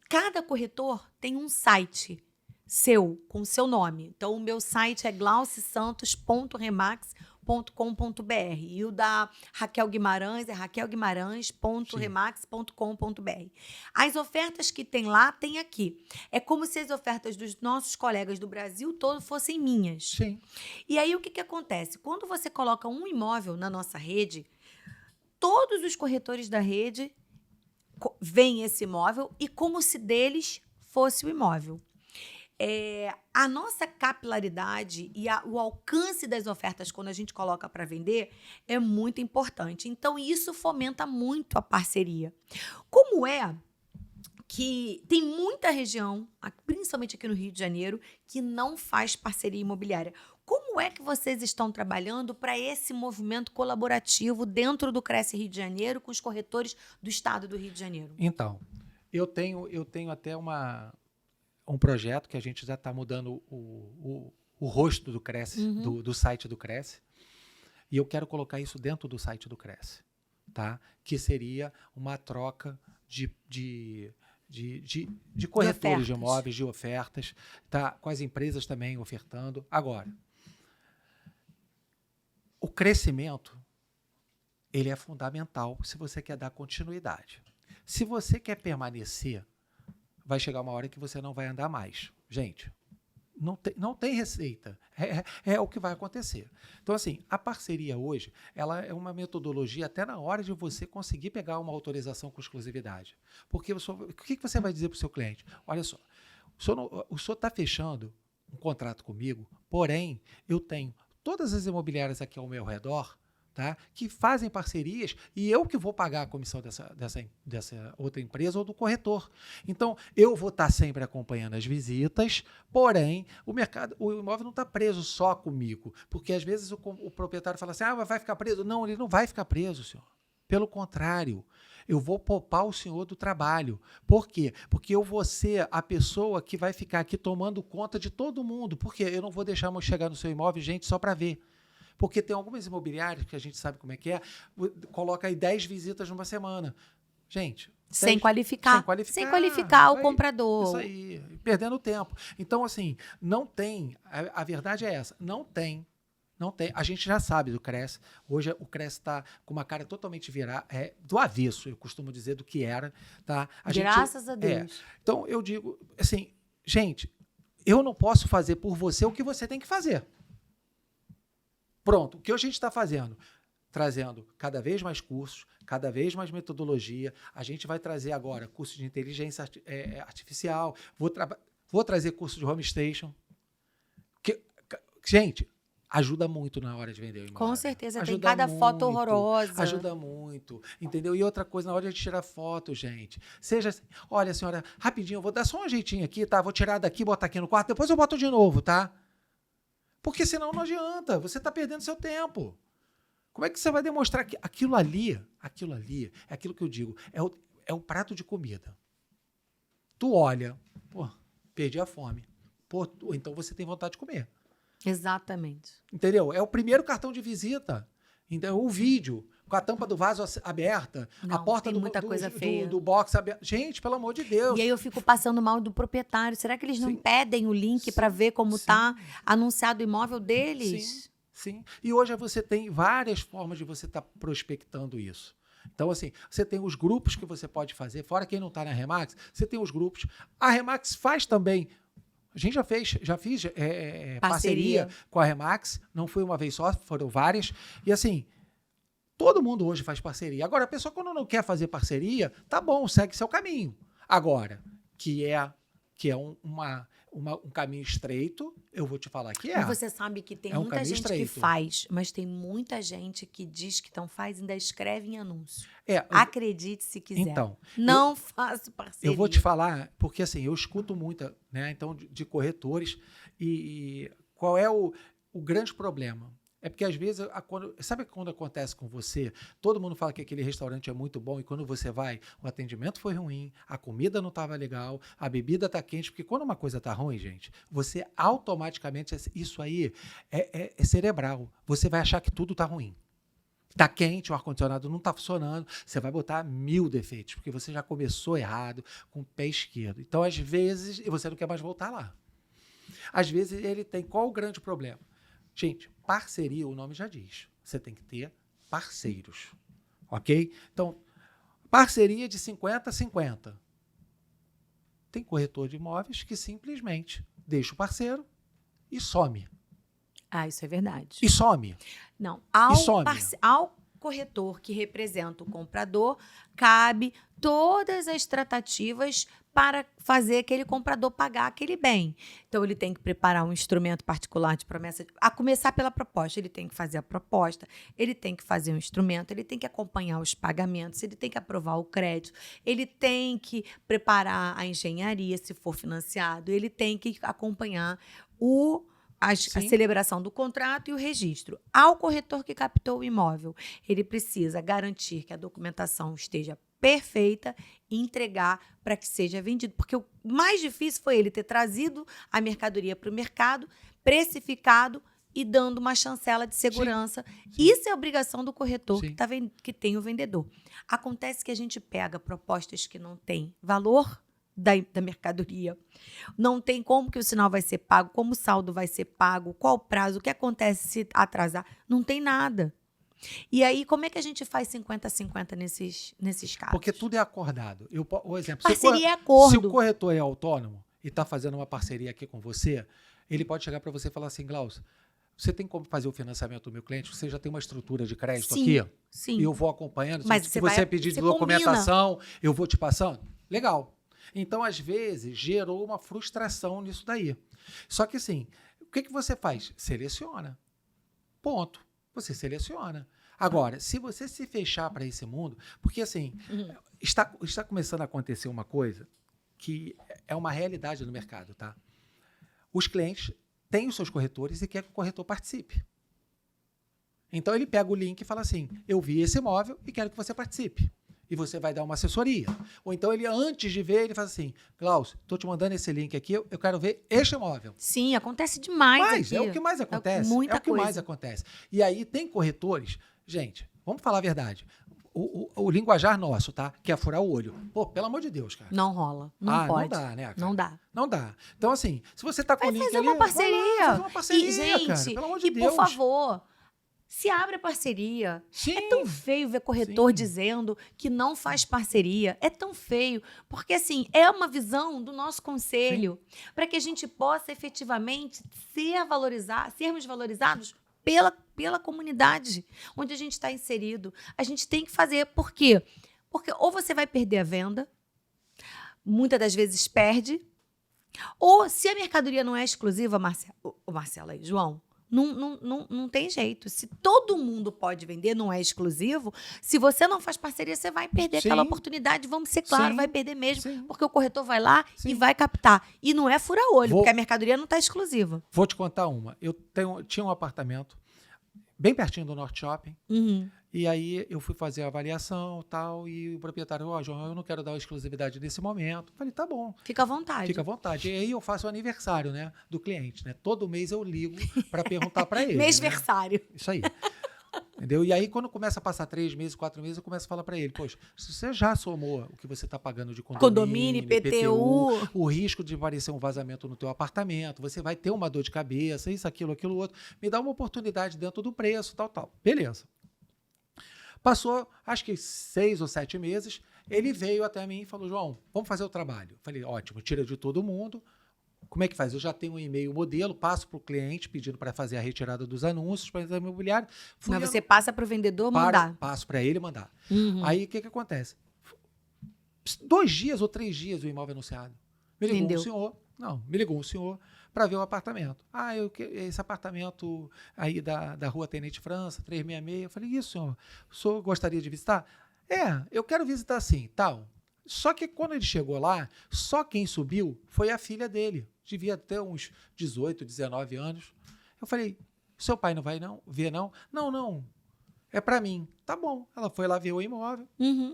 Cada corretor tem um site seu, com o seu nome. Então, o meu site é glaucisantos.remax.com.br e o da Raquel Guimarães é raquelguimarães.remax.com.br. As ofertas que tem lá, tem aqui. É como se as ofertas dos nossos colegas do Brasil todo fossem minhas. Sim. E aí, o que acontece? Quando você coloca um imóvel na nossa rede, todos os corretores da rede veem esse imóvel e como se deles fosse o imóvel. A nossa capilaridade e o alcance das ofertas quando a gente coloca para vender é muito importante. Então, isso fomenta muito a parceria. Como é que tem muita região, principalmente aqui no Rio de Janeiro, que não faz parceria imobiliária. Como é que vocês estão trabalhando para esse movimento colaborativo dentro do Cresce Rio de Janeiro com os corretores do estado do Rio de Janeiro? Então, eu tenho até um projeto que a gente já está mudando o rosto do Cresce, do site do Cresce, e eu quero colocar isso dentro do site do Cresce, tá? Que seria uma troca de corretores de imóveis, de ofertas, tá? Com as empresas também ofertando. Agora, o crescimento, ele é fundamental se você quer dar continuidade. Se você quer permanecer, vai chegar uma hora que você não vai andar mais. Gente, não tem receita. É o que vai acontecer. Então, assim, a parceria hoje, ela é uma metodologia até na hora de você conseguir pegar uma autorização com exclusividade. Porque o que você vai dizer para o seu cliente? Olha só, o senhor está fechando um contrato comigo, porém, eu tenho todas as imobiliárias aqui ao meu redor tá? Que fazem parcerias e eu que vou pagar a comissão dessa outra empresa ou do corretor. Então, eu vou estar sempre acompanhando as visitas, porém, o imóvel não está preso só comigo, porque às vezes o proprietário fala assim, vai ficar preso. Não, ele não vai ficar preso, senhor. Pelo contrário, eu vou poupar o senhor do trabalho. Por quê? Porque eu vou ser a pessoa que vai ficar aqui tomando conta de todo mundo. Por quê? Eu não vou deixar chegar no seu imóvel, gente, só para ver. Porque tem algumas imobiliárias que a gente sabe como é que é, coloca aí 10 visitas numa semana. Gente... Sem qualificar o comprador. Isso aí, perdendo tempo. Então, assim, não tem, a verdade é essa, não tem. A gente já sabe do CRES. Hoje o CRES está com uma cara totalmente virada, do avesso, eu costumo dizer, do que era. Tá? Graças a Deus. Então, eu digo, assim, gente, eu não posso fazer por você o que você tem que fazer. Pronto, o que a gente está fazendo? Trazendo cada vez mais cursos, cada vez mais metodologia. A gente vai trazer agora curso de inteligência artificial, vou trazer curso de home station. Gente, ajuda muito na hora de vender o imóvel. Com certeza, tem cada foto horrorosa. Ajuda muito, entendeu? E outra coisa, na hora de tirar foto, gente, seja assim, olha, senhora, rapidinho, eu vou dar só um jeitinho aqui, tá? Vou tirar daqui, botar aqui no quarto, depois eu boto de novo, tá? Porque senão não adianta, você está perdendo seu tempo. Como é que você vai demonstrar que aquilo ali é aquilo que eu digo, é o prato de comida. Tu olha, pô, perdi a fome. Pô, então você tem vontade de comer. Exatamente. Entendeu? É o primeiro cartão de visita. Então, o vídeo, com a tampa do vaso aberta, a porta do box aberta. Gente, pelo amor de Deus. E aí eu fico passando mal do proprietário. Será que eles não pedem o link para ver como está anunciado o imóvel deles? Sim. E hoje você tem várias formas de você estar prospectando isso. Então, assim, você tem os grupos que você pode fazer, fora quem não está na Remax, você tem os grupos. A Remax faz também. A gente já fiz parceria com a Remax, não foi uma vez só, foram várias. E assim, todo mundo hoje faz parceria. Agora, a pessoa quando não quer fazer parceria, tá bom, segue seu caminho. Agora, que é um caminho estreito, eu vou te falar que é. E você sabe que tem muita gente que faz, mas tem muita gente que diz que não faz e ainda escreve em anúncio. Acredite se quiser. Então, não faço parceria. Eu vou te falar, porque assim, eu escuto muito, né, então, de corretores, e qual é o grande problema? É porque, às vezes, sabe quando acontece com você? Todo mundo fala que aquele restaurante é muito bom e quando você vai, o atendimento foi ruim, a comida não estava legal, a bebida está quente, porque quando uma coisa está ruim, gente, você automaticamente, isso aí é cerebral. Você vai achar que tudo está ruim. Está quente, o ar-condicionado não está funcionando, você vai botar 1000 defeitos, porque você já começou errado com o pé esquerdo. Então, às vezes, você não quer mais voltar lá. Às vezes, ele tem qual o grande problema? Gente, parceria, o nome já diz. Você tem que ter parceiros, ok? Então, parceria de 50 a 50. Tem corretor de imóveis que simplesmente deixa o parceiro e some. Isso é verdade. E some. Não, ao corretor que representa o comprador, cabe todas as tratativas para fazer aquele comprador pagar aquele bem. Então, ele tem que preparar um instrumento particular de promessa, a começar pela proposta. Ele tem que fazer a proposta, ele tem que fazer um instrumento, ele tem que acompanhar os pagamentos, ele tem que aprovar o crédito, ele tem que preparar a engenharia, se for financiado, ele tem que acompanhar a celebração do contrato e o registro. Ao corretor que captou o imóvel, ele precisa garantir que a documentação esteja perfeita e entregar para que seja vendido. Porque o mais difícil foi ele ter trazido a mercadoria para o mercado, precificado e dando uma chancela de segurança. Sim. Isso é obrigação do corretor que tem o vendedor. Acontece que a gente pega propostas que não têm valor da mercadoria, não tem como que o sinal vai ser pago, como o saldo vai ser pago, qual o prazo, o que acontece se atrasar, não tem nada. E aí, como é que a gente faz 50-50 nesses casos? Porque tudo é acordado. O exemplo, parceria é acordo. Se o corretor é autônomo e está fazendo uma parceria aqui com você, ele pode chegar para você e falar assim, Glaucio, você tem como fazer o financiamento do meu cliente? Você já tem uma estrutura de crédito aqui? Sim. E eu vou acompanhando. Mas se você pedir de documentação, eu vou te passando. Legal. Então, às vezes, gerou uma frustração nisso daí. Só que, assim, o que você faz? Seleciona. Ponto. Você seleciona. Agora, se você se fechar para esse mundo, porque assim, está começando a acontecer uma coisa que é uma realidade no mercado, tá? Os clientes têm os seus corretores e querem que o corretor participe. Então ele pega o link e fala assim, eu vi esse imóvel e quero que você participe. E você vai dar uma assessoria. Ou então ele, antes de ver, ele fala assim, Glaucio, estou te mandando esse link aqui, eu quero ver este imóvel. Sim, acontece demais Mas aqui. é o que mais acontece. Muita é o que coisa. mais acontece. E aí tem corretores, gente, vamos falar a verdade. O linguajar nosso, tá? Que é furar o olho. Pô, pelo amor de Deus, cara. Não rola. Não pode. Não dá, né, cara? Não dá. Não dá. Então, assim, se você tá com o link fazer ali... uma parceria. Vai lá, fazer uma parceria, E, gente, cara. Pelo amor de Deus. por favor, se abre a parceria. Sim. É tão feio ver corretor Sim. dizendo que não faz parceria. É tão feio. Porque, assim, é uma visão do nosso conselho para que a gente possa efetivamente sermos valorizados pela comunidade onde a gente está inserido. A gente tem que fazer. Por quê? Porque ou você vai perder a venda, muitas das vezes perde, ou se a mercadoria não é exclusiva, Marcela e João, não tem jeito. Se todo mundo pode vender, não é exclusivo, se você não faz parceria, você vai perder aquela oportunidade. Vamos ser claros, vai perder mesmo, porque o corretor vai lá e vai captar. E não é fura-olho, porque a mercadoria não está exclusiva. Vou te contar uma. Eu tinha um apartamento bem pertinho do Norte Shopping, e aí eu fui fazer a avaliação e tal, e o proprietário, João, eu não quero dar exclusividade nesse momento. Eu falei, tá bom. Fica à vontade. Fica à vontade. E aí eu faço o aniversário, né, do cliente, né? Todo mês eu ligo para perguntar para ele. Mêsversário. Né? Isso aí. Entendeu? E aí, quando começa a passar 3 meses, 4 meses, eu começo a falar para ele, poxa, se você já somou o que você está pagando de condomínio, IPTU, o risco de aparecer um vazamento no teu apartamento, você vai ter uma dor de cabeça, isso, aquilo outro, me dá uma oportunidade dentro do preço, tal. Beleza. Passou, acho que 6 ou 7 meses, ele veio até mim e falou, João, vamos fazer o trabalho. Falei, ótimo, tira de todo mundo. Como é que faz? Eu já tenho um e-mail modelo, passo para o cliente pedindo para fazer a retirada dos anúncios para o imobiliário. Mas você passa para o vendedor mandar? Passo para ele mandar. Aí o que acontece? 2 dias ou 3 dias o imóvel anunciado. Me ligou um senhor para ver o apartamento. Esse apartamento aí da Rua Tenente França, 366. Eu falei, isso, senhor. O senhor gostaria de visitar? Eu quero visitar sim, tal. Só que quando ele chegou lá, só quem subiu foi a filha dele. Devia ter uns 18, 19 anos. Eu falei, seu pai não vai ver não? Não. É para mim. Tá bom. Ela foi lá ver o imóvel.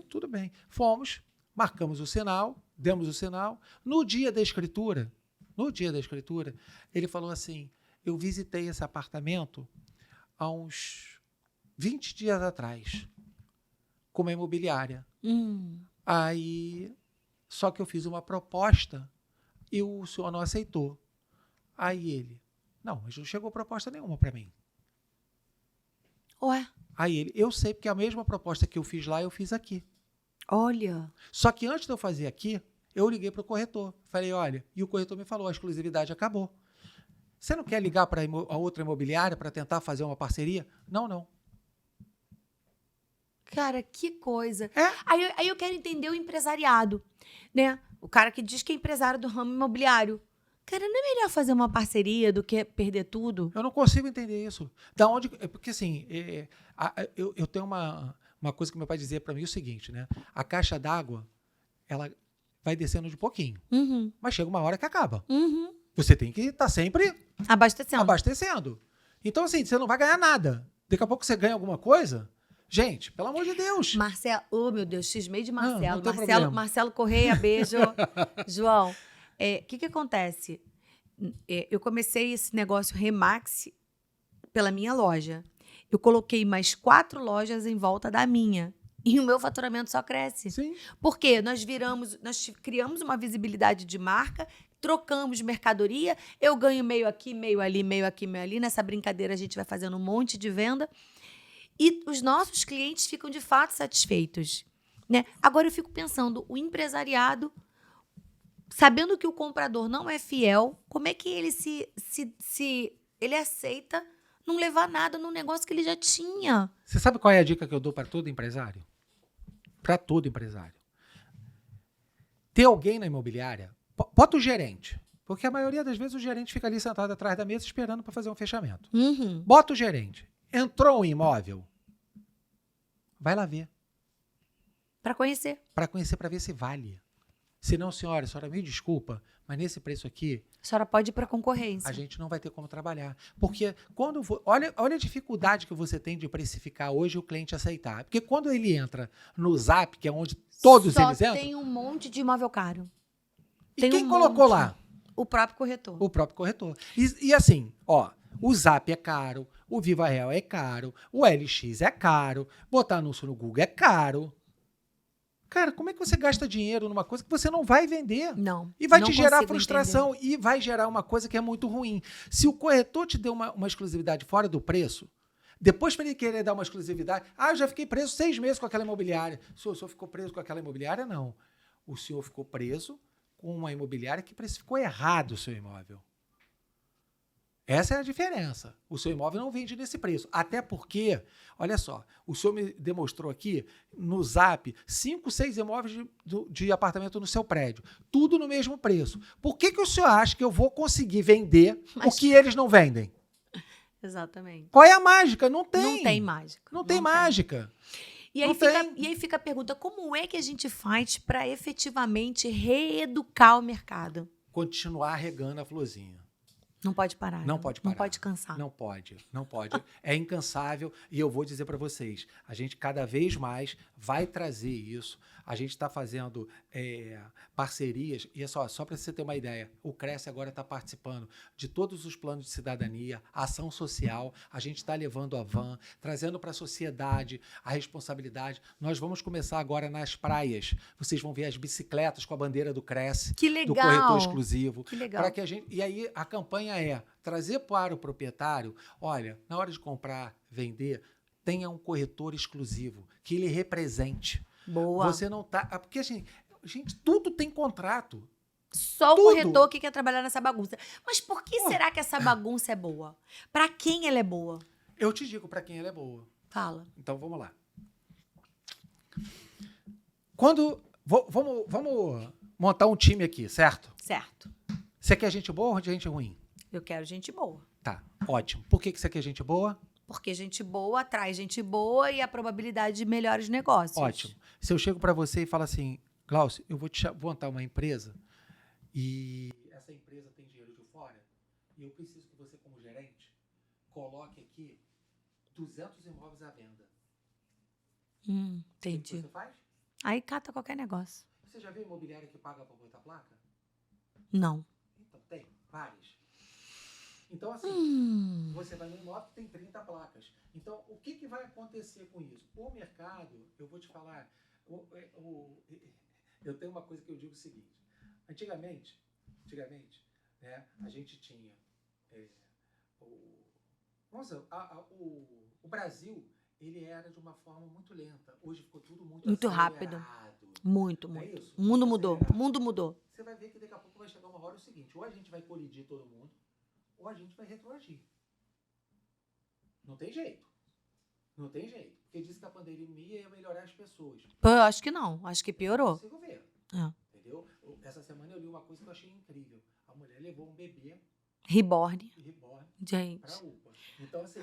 Tudo bem. Fomos, marcamos o sinal, demos o sinal. No dia da escritura, ele falou assim, eu visitei esse apartamento há uns 20 dias atrás, com uma imobiliária. Aí, só que eu fiz uma proposta e o senhor não aceitou. Aí ele, mas não chegou proposta nenhuma para mim. Ué? Aí ele, eu sei porque a mesma proposta que eu fiz lá, eu fiz aqui. Olha. Só que antes de eu fazer aqui, eu liguei para o corretor. Falei, olha, e o corretor me falou, a exclusividade acabou. Você não quer ligar para a outra imobiliária para tentar fazer uma parceria? Não. Cara, que coisa. Aí eu quero entender o empresariado, né? O cara que diz que é empresário do ramo imobiliário. Cara, não é melhor fazer uma parceria do que perder tudo? Eu não consigo entender isso. Da onde? Porque assim, eu tenho uma coisa que meu pai dizia para mim, o seguinte, né? A caixa d'água, ela vai descendo de pouquinho. Mas chega uma hora que acaba. Você tem que estar sempre abastecendo. Então, assim, você não vai ganhar nada. Daqui a pouco você ganha alguma coisa. Gente, pelo amor de Deus. Marcelo, oh meu Deus, cismei de Marcelo. Não tem problema. Marcelo Correia, beijo. João, o que acontece? Eu comecei esse negócio Remax pela minha loja. Eu coloquei mais 4 lojas em volta da minha. E o meu faturamento só cresce. Sim. Por quê? Nós criamos uma visibilidade de marca, trocamos mercadoria, eu ganho meio aqui, meio ali, meio aqui, meio ali. Nessa brincadeira a gente vai fazendo um monte de venda. E os nossos clientes ficam de fato satisfeitos, né? Agora eu fico pensando, o empresariado, sabendo que o comprador não é fiel, como é que ele ele aceita não levar nada num negócio que ele já tinha? Você sabe qual é a dica que eu dou para todo empresário? Para todo empresário. Ter alguém na imobiliária, bota o gerente, porque a maioria das vezes o gerente fica ali sentado atrás da mesa esperando para fazer um fechamento. Bota o gerente. Entrou um imóvel, Vai lá ver. Para conhecer. Para conhecer, para ver se vale. Se não, senhora, me desculpa, mas nesse preço aqui, A senhora pode ir para concorrência. a gente não vai ter como trabalhar. Porque olha a dificuldade que você tem de precificar hoje e o cliente aceitar. Porque quando ele entra no Zap, que é onde todos eles entram... Só tem um monte de imóvel caro. E Tem quem um colocou monte. lá? O próprio corretor. O próprio corretor. E assim, ó, o Zap é caro, o Viva Real é caro, o LX é caro, botar anúncio no Google é caro. Cara, como é que você gasta dinheiro numa coisa que você não vai vender? Não. E vai não te gerar consigo frustração entender. e vai gerar uma coisa que é muito ruim. Se o corretor te deu uma exclusividade fora do preço, depois para ele querer dar uma exclusividade, eu já fiquei preso 6 meses com aquela imobiliária. O senhor ficou preso com aquela imobiliária? Não. O senhor ficou preso com uma imobiliária que precificou errado o seu imóvel. Essa é a diferença. O seu imóvel não vende nesse preço. Até porque, olha só, o senhor me demonstrou aqui no Zap 5, 6 imóveis de apartamento no seu prédio. Tudo no mesmo preço. Por que o senhor acha que eu vou conseguir vender o que eles não vendem? Exatamente. Qual é a mágica? Não tem. Não tem mágica. Não tem mágica. E aí fica a pergunta, como é que a gente faz para efetivamente reeducar o mercado? Continuar regando a florzinha. Não pode parar. Não pode parar. Não pode cansar. Não pode. É incansável e eu vou dizer para vocês, a gente cada vez mais vai trazer isso. A gente está fazendo parcerias e é só para você ter uma ideia, o Cresce agora está participando de todos os planos de cidadania, ação social, a gente está levando a van, trazendo para a sociedade a responsabilidade. Nós vamos começar agora nas praias. Vocês vão ver as bicicletas com a bandeira do Cresce, Que legal. do corretor exclusivo. Que legal. Para que e aí a campanha é trazer para o proprietário, olha, na hora de comprar, vender, tenha um corretor exclusivo, que ele represente. Boa. Você não tá... Porque, assim, gente, tudo tem contrato. Só tudo. O corretor que quer trabalhar nessa bagunça. Mas por que será que essa bagunça é boa? Para quem ela é boa? Eu te digo para quem ela é boa. Fala. Então, vamos lá. Vamos montar um time aqui, certo? Certo. Você quer gente boa ou gente ruim? Eu quero gente boa. Tá, ótimo. Por que você quer gente boa? Porque gente boa atrai gente boa e a probabilidade de melhores negócios. Ótimo. Se eu chego para você e falo assim, Glaucio, eu vou montar uma empresa e essa empresa tem dinheiro de fora e eu preciso que você, como gerente, coloque aqui 200 imóveis à venda. Entendi. O que você faz? Aí cata qualquer negócio. Você já viu imobiliária que paga para botar placa? Não. Então, tem várias. Então, assim, você vai no imóvel que tem 30 placas. Então, o que vai acontecer com isso? O mercado, eu vou te falar, eu tenho uma coisa que eu digo o seguinte. Antigamente, né, a gente tinha o Brasil, ele era de uma forma muito lenta. Hoje ficou tudo muito rápido. É Muito. isso? O mundo mudou. Acelerado. O mundo mudou. Você vai ver que daqui a pouco vai chegar uma hora o seguinte, ou a gente vai colidir todo mundo, ou a gente vai retroagir. Não tem jeito. Não tem jeito. Porque disse que a pandemia ia melhorar as pessoas. Eu acho que não. Acho que piorou. Não consigo ver. Entendeu? Essa semana eu li uma coisa que eu achei incrível. A mulher levou um bebê Reborn. Gente. Pra UPA. Então, assim,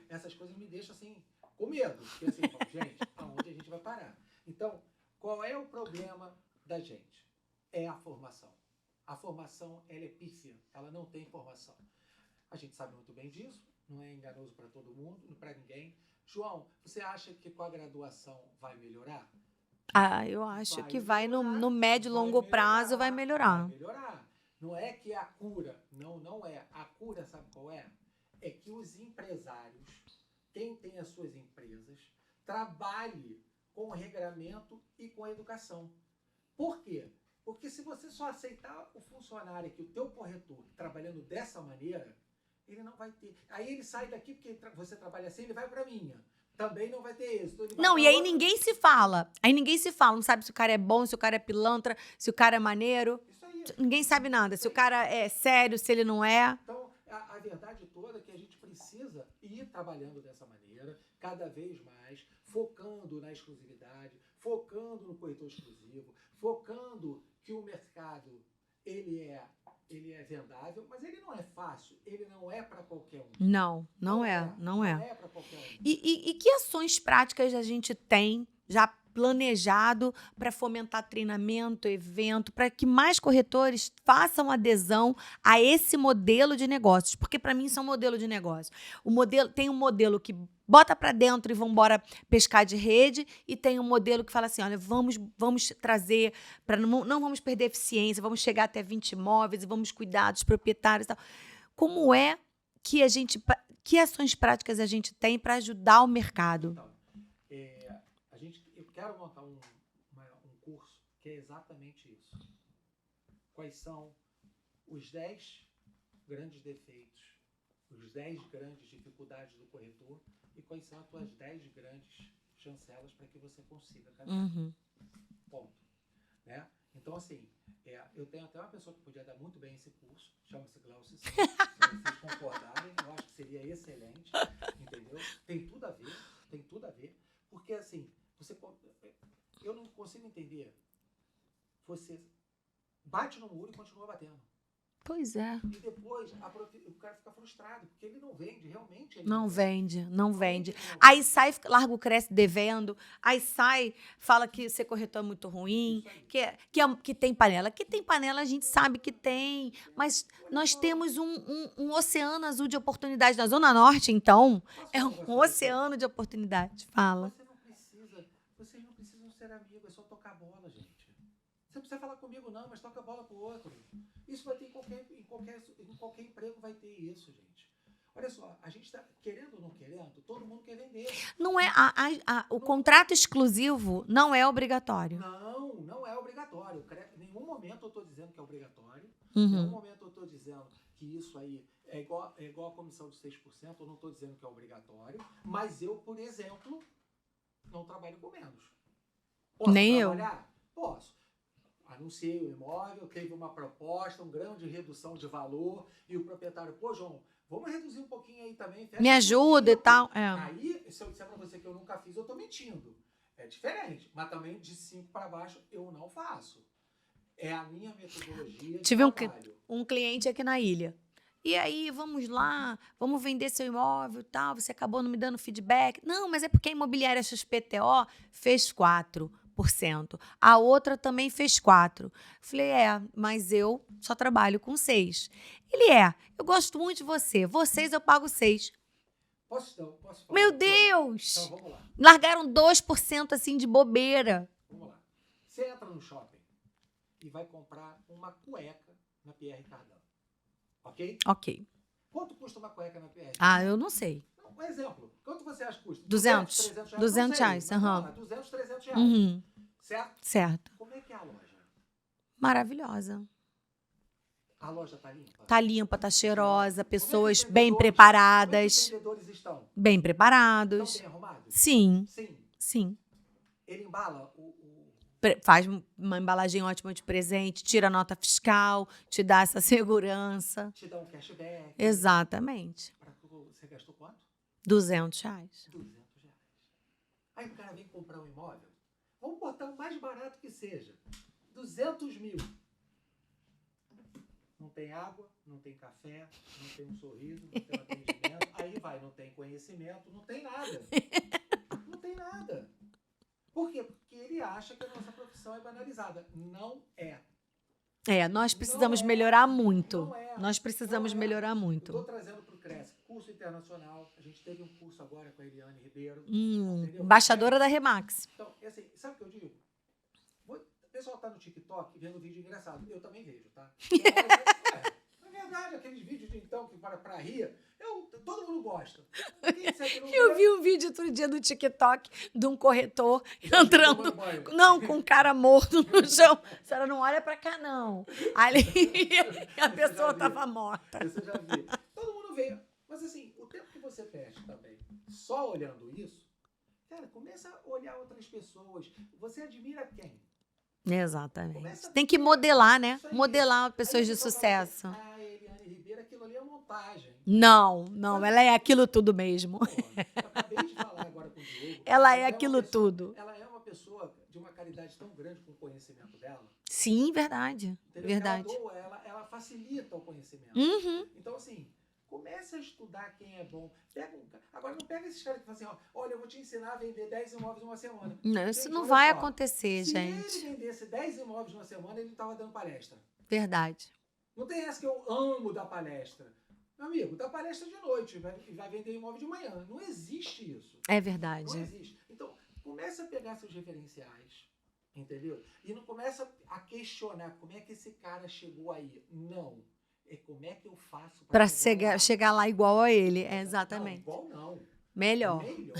essas coisas me deixam assim, com medo. Porque assim, gente, aonde a gente vai parar? Então, qual é o problema da gente? É a formação. A formação, ela é pífia, ela não tem formação. A gente sabe muito bem disso, não é enganoso para todo mundo, para ninguém. João, você acha que com a graduação vai melhorar? Eu acho que vai no médio e longo prazo vai melhorar. Vai melhorar. Não é que é a cura, não é. A cura, sabe qual é? É que os empresários, quem tem as suas empresas, trabalhe com o regramento e com a educação. Por quê? Porque se você só aceitar o funcionário aqui, o teu corretor, trabalhando dessa maneira, ele não vai ter. Aí ele sai daqui porque você trabalha assim, ele vai para minha. Também não vai ter êxito. Não, e aí ninguém se fala. Não sabe se o cara é bom, se o cara é pilantra, se o cara é maneiro. Isso aí. Ninguém sabe nada. Se o cara é sério, se ele não é. Então, a verdade toda é que a gente precisa ir trabalhando dessa maneira, cada vez mais, focando na exclusividade, focando no corretor exclusivo, focando que o mercado, ele ele é vendável, mas ele não é fácil, ele não é para qualquer um. Não é. Não é para qualquer um. E que ações práticas a gente tem já planejado para fomentar treinamento, evento, para que mais corretores façam adesão a esse modelo de negócios? Porque para mim isso é um modelo de negócio. Tem um modelo que bota para dentro e vão embora pescar de rede, e tem um modelo que fala assim, olha, vamos trazer, não vamos perder eficiência, vamos chegar até 20 imóveis e vamos cuidar dos proprietários e tal. Como é que que ações práticas a gente tem para ajudar o mercado? Então, eu quero montar um curso que é exatamente isso. Quais são os 10 grandes defeitos, os 10 grandes dificuldades do corretor e quais são as tuas 10 grandes chancelas para que você consiga caminhar. Ponto. Né? Então, assim, eu tenho até uma pessoa que podia dar muito bem esse curso, chama-se Glaucio Santos. Se vocês concordarem, eu acho que seria excelente, entendeu? Tem tudo a ver, porque assim, eu não consigo entender, você bate no muro e continua batendo. Pois é. E depois o cara fica frustrado, porque ele não vende, realmente. Não vende. Aí sai, larga o cresce devendo, aí sai, fala que ser corretor é muito ruim, que tem panela. Que tem panela a gente sabe que tem, mas nós temos um oceano azul de oportunidades. Na Zona Norte, então, é um oceano de oportunidades. Fala. Vocês não precisam ser amigos, é só tocar a bola, gente. Você não precisa falar comigo não, mas toca a bola pro outro. Isso vai ter em qualquer emprego, vai ter isso, gente. Olha só, a gente está querendo ou não querendo, todo mundo quer vender. Não é o contrato exclusivo não é obrigatório. Não é obrigatório. Em nenhum momento eu estou dizendo que é obrigatório. Uhum. Em nenhum momento eu estou dizendo que isso aí é igual a comissão de 6%. Eu não estou dizendo que é obrigatório. Mas eu, por exemplo, não trabalho com menos. Posso Nem trabalhar? Posso. Anunciei o imóvel, teve uma proposta, um grão de redução de valor, e o proprietário, pô, João, vamos reduzir um pouquinho aí também. Me ajuda e tal. Aí, se eu disser pra você que eu nunca fiz, eu tô mentindo. É diferente, mas também de 5 para baixo eu não faço. É a minha metodologia de Tive trabalho. um cliente aqui na ilha. E aí, vamos lá, vamos vender seu imóvel e tal, você acabou não me dando feedback. Não, mas é porque a imobiliária XPTO fez 4%. A outra também fez 4%. Falei, mas eu só trabalho com 6%. Ele eu gosto muito de você. Vocês eu pago 6%. Posso falar? Meu Deus! Então, vamos lá. Largaram 2% assim de bobeira. Vamos lá. Você entra no shopping e vai comprar uma cueca na Pierre Cardin. Ok? Ok. Quanto custa uma cueca na Pierre? Eu não sei. Um exemplo. Quanto você acha que custa? 200. 300 reais. 200 reais. Uhum. 200, 300 reais. Uhum. Certo? Certo. Como é que é a loja? Maravilhosa. A loja tá limpa? Tá limpa, tá cheirosa, pessoas Como bem é preparadas. que os vendedores estão? Bem preparados. Estão bem arrumados? Sim. Sim. Sim. Ele embala Faz uma embalagem ótima de presente, tira a nota fiscal, te dá essa segurança. Te dá um cashback. Exatamente. Você gastou quanto? 200 reais. 200 reais. Aí o cara vem comprar um imóvel. Vamos botar o mais barato que seja. 200 mil. Não tem água, não tem café, não tem um sorriso, não tem um atendimento. Aí não tem conhecimento, não tem nada. Não tem nada. Por quê? Porque ele acha que a nossa profissão é banalizada. Não é. Nós precisamos melhorar muito. Não é. Nós precisamos melhorar muito. Estou trazendo para o Cresce curso internacional. A gente teve um curso agora com a Eliane Ribeiro. Embaixadora da Remax. Então, assim, sabe o que eu digo? O pessoal tá no TikTok vendo vídeo engraçado. Eu também vejo, tá? Na verdade, aqueles vídeos de então que para rir, todo mundo gosta. Eu vi um vídeo outro dia do TikTok de um corretor entrando, com o cara morto no chão. A senhora não olha pra cá, não. Ali a pessoa tava morta. Você já viu. Todo mundo vê. Mas assim, o tempo que você perde também, só olhando isso, cara, começa a olhar outras pessoas. Você admira quem? Exatamente. Tem que modelar, né? Modelar pessoas de sucesso. Eliane Ribeiro, aquilo ali é montagem. Não, ela é aquilo tudo mesmo. Eu acabei de falar agora com o Diogo. Ela é aquilo tudo. Ela é uma pessoa de uma caridade tão grande com o conhecimento dela. Sim, verdade. Entendeu? Verdade. Ela facilita o conhecimento. Uhum. Então, assim, comece a estudar quem é bom. Agora, não pega esses caras que falam assim, olha, eu vou te ensinar a vender 10 imóveis em uma semana. Não, isso Gente, não olha vai só, acontecer, se ele gente. vendesse 10 imóveis numa semana, ele não estava dando palestra. Verdade. Não tem essa que eu amo da palestra. Meu amigo, dá palestra de noite e vai vender imóvel de manhã. Não existe isso. É Não verdade. existe. Então, comece a pegar seus referenciais, entendeu? E não começa a questionar como é que esse cara chegou aí. Não. É como é que eu faço Para chegar lá. chegar lá igual a ele. É, exatamente. Não, igual não. Melhor. Melhor.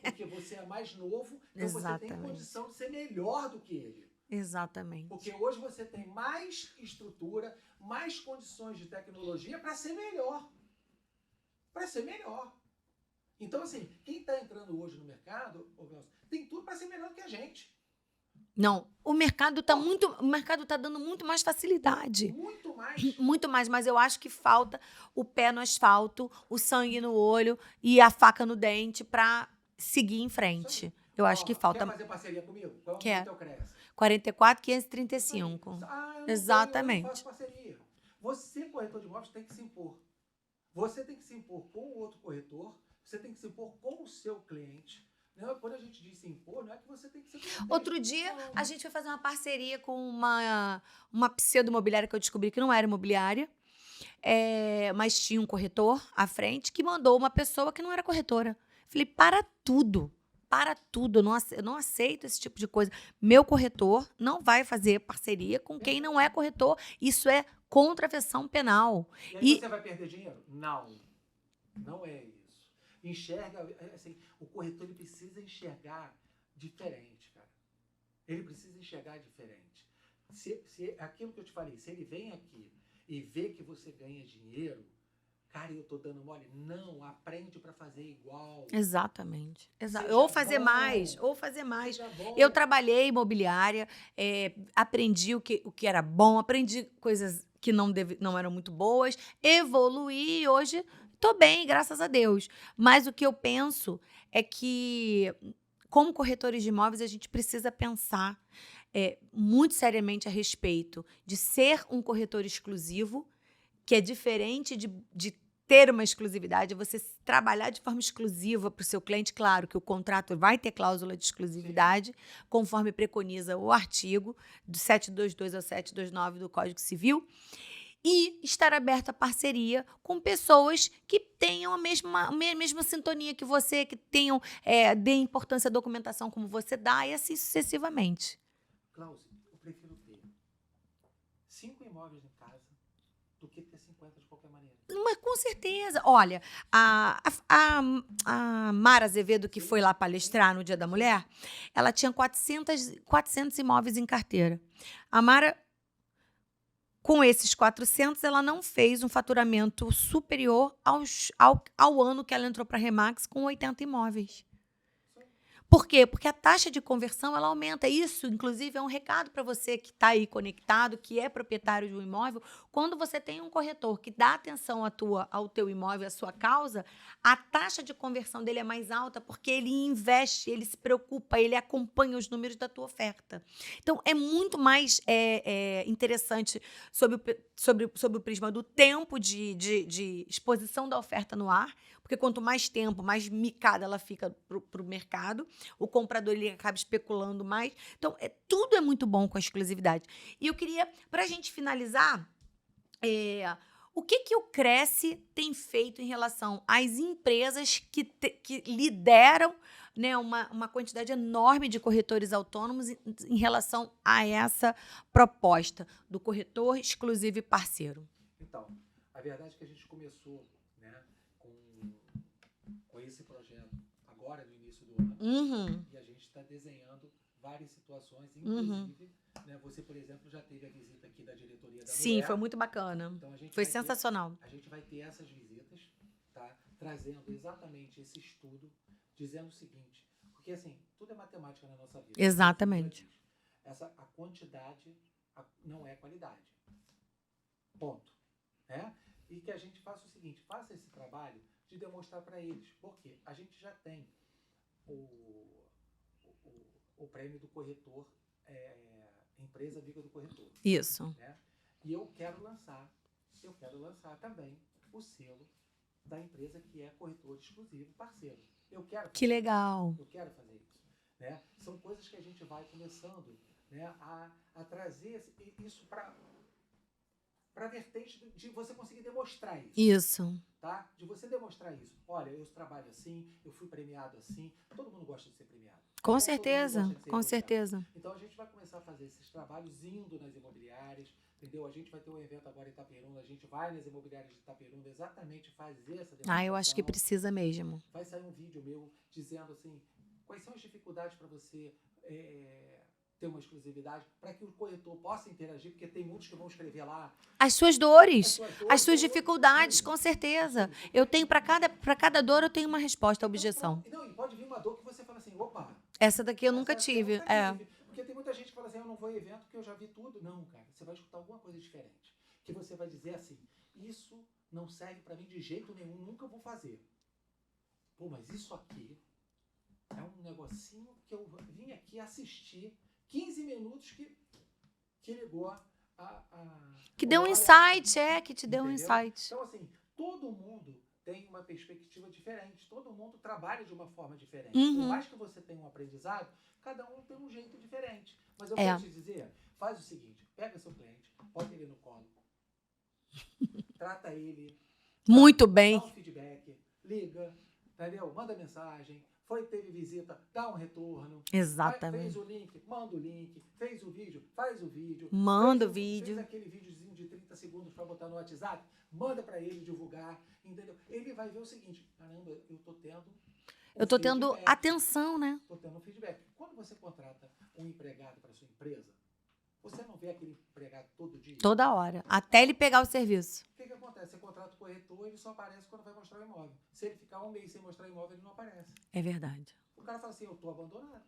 Porque você é mais novo, então você tem Exatamente. condição de ser melhor do que ele. Exatamente. Porque hoje você tem mais estrutura, mais condições de tecnologia para ser melhor. Para ser melhor. Então, assim, quem está entrando hoje no mercado, tem tudo para ser melhor do que a gente. Não, o mercado tá dando muito mais facilidade. Muito mais. Muito mais, mas eu acho que falta o pé no asfalto, o sangue no olho e a faca no dente para seguir em frente. Eu acho que falta. Quer fazer parceria comigo? Qual é o Quer. teu Cresce? 44,535. Exatamente. Eu não faço parceria. Você, corretor de imóveis, tem que se impor. Você tem que se impor com o outro corretor, você tem que se impor com o seu cliente. Não, quando a gente diz se impor, não é que você tem que ser cliente. Outro dia, a gente foi fazer uma parceria com uma pseudo-imobiliária que eu descobri que não era imobiliária, mas tinha um corretor à frente que mandou uma pessoa que não era corretora. Falei, para tudo. Para tudo, eu não aceito esse tipo de coisa. Meu corretor não vai fazer parceria com quem não é corretor. Isso é contravenção penal. E aí você vai perder dinheiro? Não. Não é isso. Enxerga, assim, o corretor ele precisa enxergar diferente, cara. Ele precisa enxergar diferente. Se aquilo que eu te falei, se ele vem aqui e vê que você ganha dinheiro, cara, eu tô dando mole. Não, aprende para fazer igual. Exatamente. Ou fazer mais. Seja bom. Eu trabalhei imobiliária, aprendi o que era bom, aprendi coisas que não eram muito boas, evoluí e hoje estou bem, graças a Deus. Mas o que eu penso é que, como corretores de imóveis, a gente precisa pensar muito seriamente a respeito de ser um corretor exclusivo, que é diferente de ter uma exclusividade, você trabalhar de forma exclusiva para o seu cliente. Claro que o contrato vai ter cláusula de exclusividade, sim, conforme preconiza o artigo do 722 ao 729 do Código Civil, e estar aberto a parceria com pessoas que tenham a mesma sintonia que você, que tenham, dê importância à documentação como você dá, e assim sucessivamente. Cláudia, eu prefiro ter 5 imóveis em casa do que ter 50 de qualquer maneira. Mas com certeza. Olha, a Mara Azevedo, que foi lá palestrar no Dia da Mulher, ela tinha 400 imóveis em carteira. A Mara, com esses 400, ela não fez um faturamento superior ao ano que ela entrou para a Remax com 80 imóveis. Por quê? Porque a taxa de conversão ela aumenta. Isso, inclusive, é um recado para você que está aí conectado, que é proprietário de um imóvel. Quando você tem um corretor que dá atenção ao teu imóvel, à sua causa, a taxa de conversão dele é mais alta porque ele investe, ele se preocupa, ele acompanha os números da tua oferta. Então, é muito mais interessante sob o prisma do tempo de exposição da oferta no ar, porque quanto mais tempo, mais micada ela fica para o mercado, o comprador ele acaba especulando mais. Então, tudo é muito bom com a exclusividade. E eu queria, para a gente finalizar, o que o Cresce tem feito em relação às empresas que lideram, né, uma quantidade enorme de corretores autônomos em relação a essa proposta do corretor exclusivo e parceiro? Então, a verdade é que a gente começou, né, com esse projeto agora no início do ano, uhum, e a gente está desenhando várias situações, inclusive, né, você, por exemplo, já teve a visita aqui da diretoria da Mulher. Sim, foi muito bacana. Então, foi sensacional. A gente vai ter essas visitas, tá, trazendo exatamente esse estudo, dizendo o seguinte, porque assim, tudo é matemática na nossa vida. Exatamente. A quantidade não é qualidade. Ponto. E que a gente faça o seguinte, faça esse trabalho de demonstrar para eles. Porque a gente já tem o prêmio do corretor Empresa amiga do corretor. Isso. Né? E eu quero lançar também o selo da empresa que é corretor exclusivo parceiro. Que legal. Eu quero fazer isso. Né? São coisas que a gente vai começando, né, a trazer isso para a vertente de você conseguir demonstrar isso. Isso. Tá? De você demonstrar isso. Olha, eu trabalho assim, eu fui premiado assim. Todo mundo gosta de ser premiado. Com certeza, com certeza. Então a gente vai começar a fazer esses trabalhos indo nas imobiliárias, entendeu? A gente vai ter um evento agora em Itaperuna, a gente vai nas imobiliárias de Itaperuna exatamente fazer essa demonstração. Eu acho que precisa mesmo. Vai sair um vídeo meu dizendo assim, quais são as dificuldades para você ter uma exclusividade, para que o corretor possa interagir, porque tem muitos que vão escrever lá. As suas dores, as suas dificuldades, com certeza. Eu tenho, para cada dor, eu tenho uma resposta à objeção. Não, e pode vir uma dor que você fala assim, opa. Essa daqui eu nunca tive. Porque tem muita gente que fala assim, eu não vou em evento porque eu já vi tudo. Não, cara, você vai escutar alguma coisa diferente. Que você vai dizer assim, isso não serve para mim de jeito nenhum, nunca vou fazer. Pô, mas isso aqui é um negocinho que eu vim aqui assistir 15 minutos que ligou que deu um insight, que te deu um insight. Então, assim, todo mundo tem uma perspectiva diferente, todo mundo trabalha de uma forma diferente. Por mais que você tenha um aprendizado, cada um tem um jeito diferente. Mas eu quero te dizer, faz o seguinte, pega seu cliente, bota ele no colo, trata ele, muito bem, dá um feedback, liga, entendeu? Manda mensagem, teve visita, dá um retorno. Exatamente. Fez o link, manda o link. Fez o vídeo, faz o vídeo. Manda o vídeo. Fez aquele videozinho de 30 segundos para botar no WhatsApp, manda para ele divulgar, entendeu? Ele vai ver o seguinte, caramba, eu tô tendo atenção, né? Tô tendo um feedback. Quando você contrata um empregado para sua empresa, você não vê aquele empregado todo dia? Toda hora, até ele pegar o serviço. O que acontece? Você contrata o corretor, ele só aparece quando vai mostrar o imóvel. Se ele ficar um mês sem mostrar o imóvel, ele não aparece. É verdade. O cara fala assim, eu tô abandonado.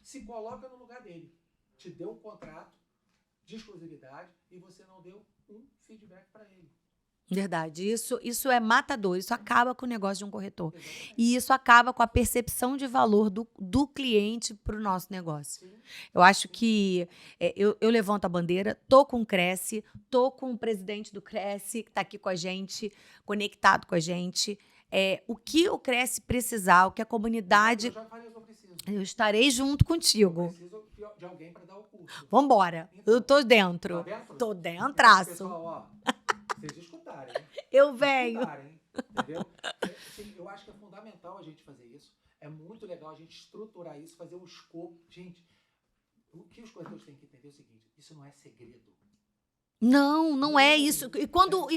Se coloca no lugar dele. Te deu um contrato de exclusividade e você não deu um feedback para ele. Verdade. Isso é matador. Isso acaba com o negócio de um corretor. Exatamente. E isso acaba com a percepção de valor do cliente para o nosso negócio. Sim. Eu acho que eu levanto a bandeira, tô com o Cresce, tô com o presidente do Cresce, que está aqui com a gente, conectado com a gente. O que o Cresce precisar, o que a comunidade... Eu já falei o que eu preciso. Eu estarei junto contigo. Eu preciso de alguém para dar o curso. Vambora. Então, eu tô dentro. Tá dentro? Tô dentraço. Pessoal, ó, vocês escutarem, hein? Eu venho. Entendeu? Eu acho que é fundamental a gente fazer isso. É muito legal a gente estruturar isso, fazer um escopo. Gente, o que os corretores têm que entender é o seguinte, isso não é segredo. Não é isso. E quando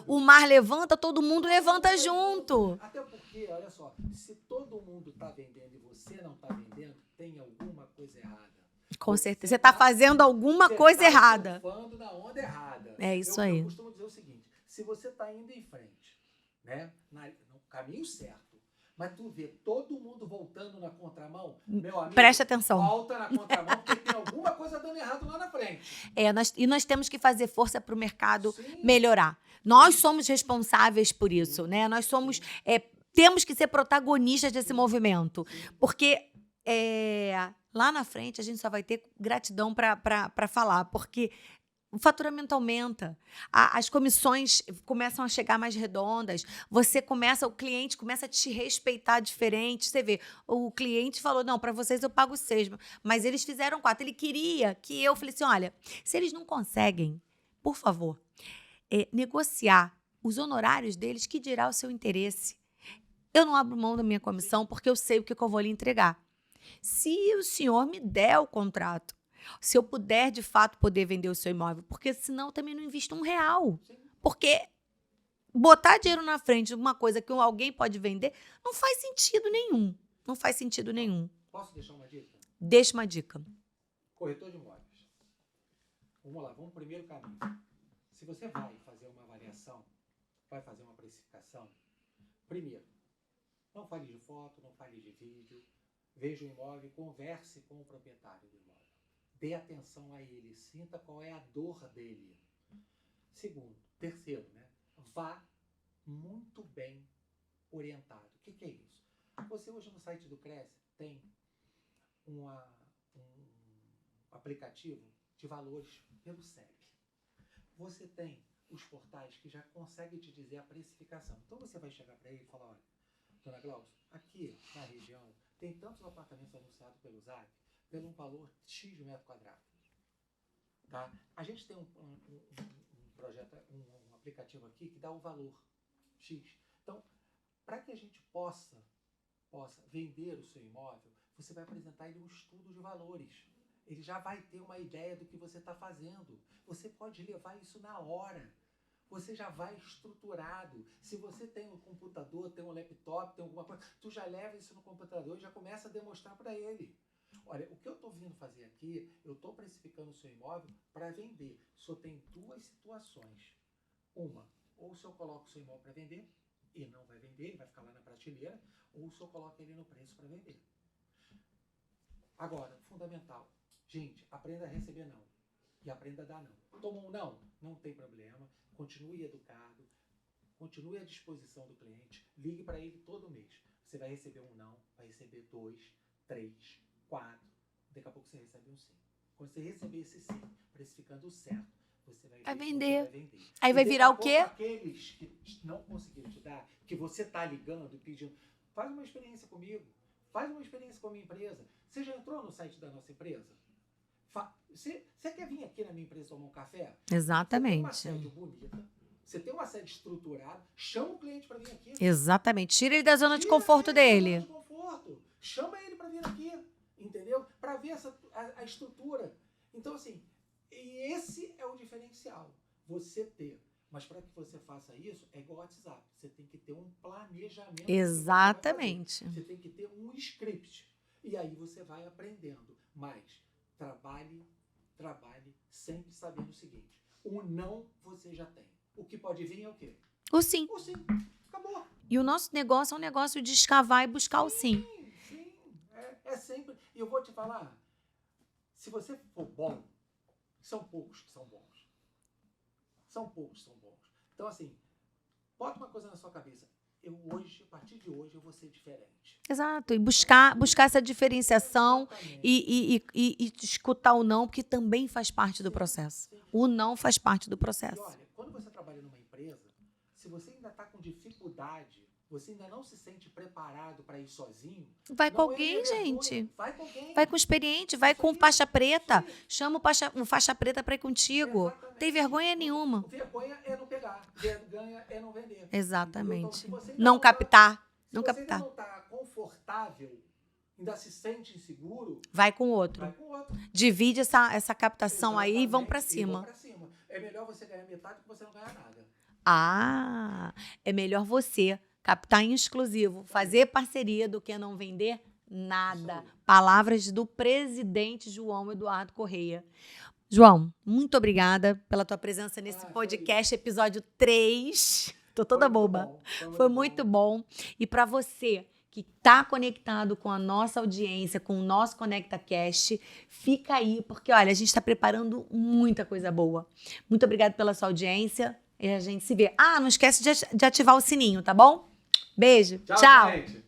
o mar levanta, todo mundo levanta junto. Até porque, olha só, se todo mundo está vendendo e você não está vendendo, tem alguma coisa errada. Com certeza. Você está fazendo alguma coisa errada. Você está surfando na onda errada. É isso aí. Eu costumo dizer o seguinte, se você está indo em frente, né, no caminho certo, mas tu vê todo mundo voltando na contramão, meu amigo, preste atenção. Volta na contramão porque tem alguma coisa dando errado lá na frente. Nós temos que fazer força para o mercado Sim. melhorar. Nós somos responsáveis por isso, né? Nós somos, temos que ser protagonistas desse movimento, porque lá na frente a gente só vai ter gratidão para falar, porque o faturamento aumenta, as comissões começam a chegar mais redondas, o cliente começa a te respeitar diferente. Você vê, o cliente falou, não, para vocês eu pago 6, mas eles fizeram 4. Ele queria que eu falei assim, olha, se eles não conseguem, por favor, negociar os honorários deles, que dirá o seu interesse. Eu não abro mão da minha comissão porque eu sei o que eu vou lhe entregar. Se o senhor me der o contrato, se eu puder, de fato, poder vender o seu imóvel, porque senão eu também não invisto R$1. Porque botar dinheiro na frente de uma coisa que alguém pode vender não faz sentido nenhum. Não faz sentido nenhum. Posso deixar uma dica? Deixa uma dica. Corretor de imóveis. Vamos lá, vamos pro primeiro caminho. Se você vai fazer uma avaliação, vai fazer uma precificação, primeiro, não fale de foto, não fale de vídeo, veja o imóvel e converse com o proprietário do imóvel. Dê atenção a ele, sinta qual é a dor dele. Terceiro, né? Vá muito bem orientado. O que é isso? Você hoje no site do Cresce tem aplicativo de valores pelo CEP. Você tem os portais que já conseguem te dizer a precificação. Então você vai chegar para ele e falar, olha, dona Glaucia, aqui na região tem tantos apartamentos anunciados pelo Zap pelo um valor X de metro quadrado. Tá? A gente tem um projeto, um aplicativo aqui que dá o valor X. Então, para que a gente possa vender o seu imóvel, você vai apresentar ele um estudo de valores. Ele já vai ter uma ideia do que você está fazendo. Você pode levar isso na hora. Você já vai estruturado. Se você tem um computador, tem um laptop, tem alguma coisa, tu já leva isso no computador e já começa a demonstrar para ele. Olha, o que eu estou vindo fazer aqui, eu estou precificando o seu imóvel para vender. Só tem duas situações. Uma, ou se eu coloco o seu imóvel para vender e não vai vender, ele vai ficar lá na prateleira, ou se eu coloco ele no preço para vender. Agora, fundamental. Gente, aprenda a receber não. E aprenda a dar não. Tomou um não? Não tem problema. Continue educado. Continue à disposição do cliente. Ligue para ele todo mês. Você vai receber um não, vai receber 2, 3, 4. Daqui a pouco você recebe um sim. Quando você receber esse sim, precificando certo, você vai vender. vender. Aí vai virar o quê? Aqueles que não conseguiram te dar, que você tá ligando e pedindo, faz uma experiência comigo. Faz uma experiência com a minha empresa. Você já entrou no site da nossa empresa? Você quer vir aqui na minha empresa tomar um café? Exatamente. Você tem uma sede bonita, você tem uma sede estruturada, chama o cliente para vir aqui. Exatamente. Tira ele da zona de conforto dele. Da zona de conforto. Chama ele para vir aqui, entendeu? Para ver a estrutura. Então, assim, esse é o diferencial. Você ter. Mas para que você faça isso, é igual ao WhatsApp. Você tem que ter um planejamento. Exatamente. Você tem que ter um script. E aí você vai aprendendo. Mas trabalhe sempre sabendo o seguinte. O não você já tem. O que pode vir é o quê? O sim. O sim. Acabou. E o nosso negócio é um negócio de escavar e buscar o sim. Sim. É sempre. E eu vou te falar, se você for bom, são poucos que são bons. São poucos que são bons. Então, assim, bota uma coisa na sua cabeça. A partir de hoje, eu vou ser diferente. Exato. E buscar essa diferenciação e escutar o não, porque também faz parte do processo. Sim. O não faz parte do processo. E olha, quando você trabalha numa empresa, se você ainda está com dificuldade, você ainda não se sente preparado para ir sozinho. Vai com alguém, gente. Vai com alguém. Vai com o experiente, vai com faixa preta. Chama o faixa preta para ir contigo. Exatamente. Tem vergonha nenhuma. Vergonha é não pegar. Vergonha é não vender. Exatamente. Então, não captar. Se você ainda não está confortável, ainda se sente inseguro, vai com o outro. Divide essa captação. Exatamente. Aí e vão para cima. É melhor você ganhar metade do que você não ganhar nada. É melhor você captar em exclusivo, fazer parceria do que não vender nada. Palavras do presidente João Eduardo Correia. João, muito obrigada pela tua presença nesse podcast, episódio 3. Tô toda boba. Foi muito bom. E para você que está conectado com a nossa audiência, com o nosso ConectaCast, fica aí, porque, olha, a gente está preparando muita coisa boa. Muito obrigada pela sua audiência e a gente se vê. Não esquece de ativar o sininho, tá bom? Beijo. Tchau. Gente.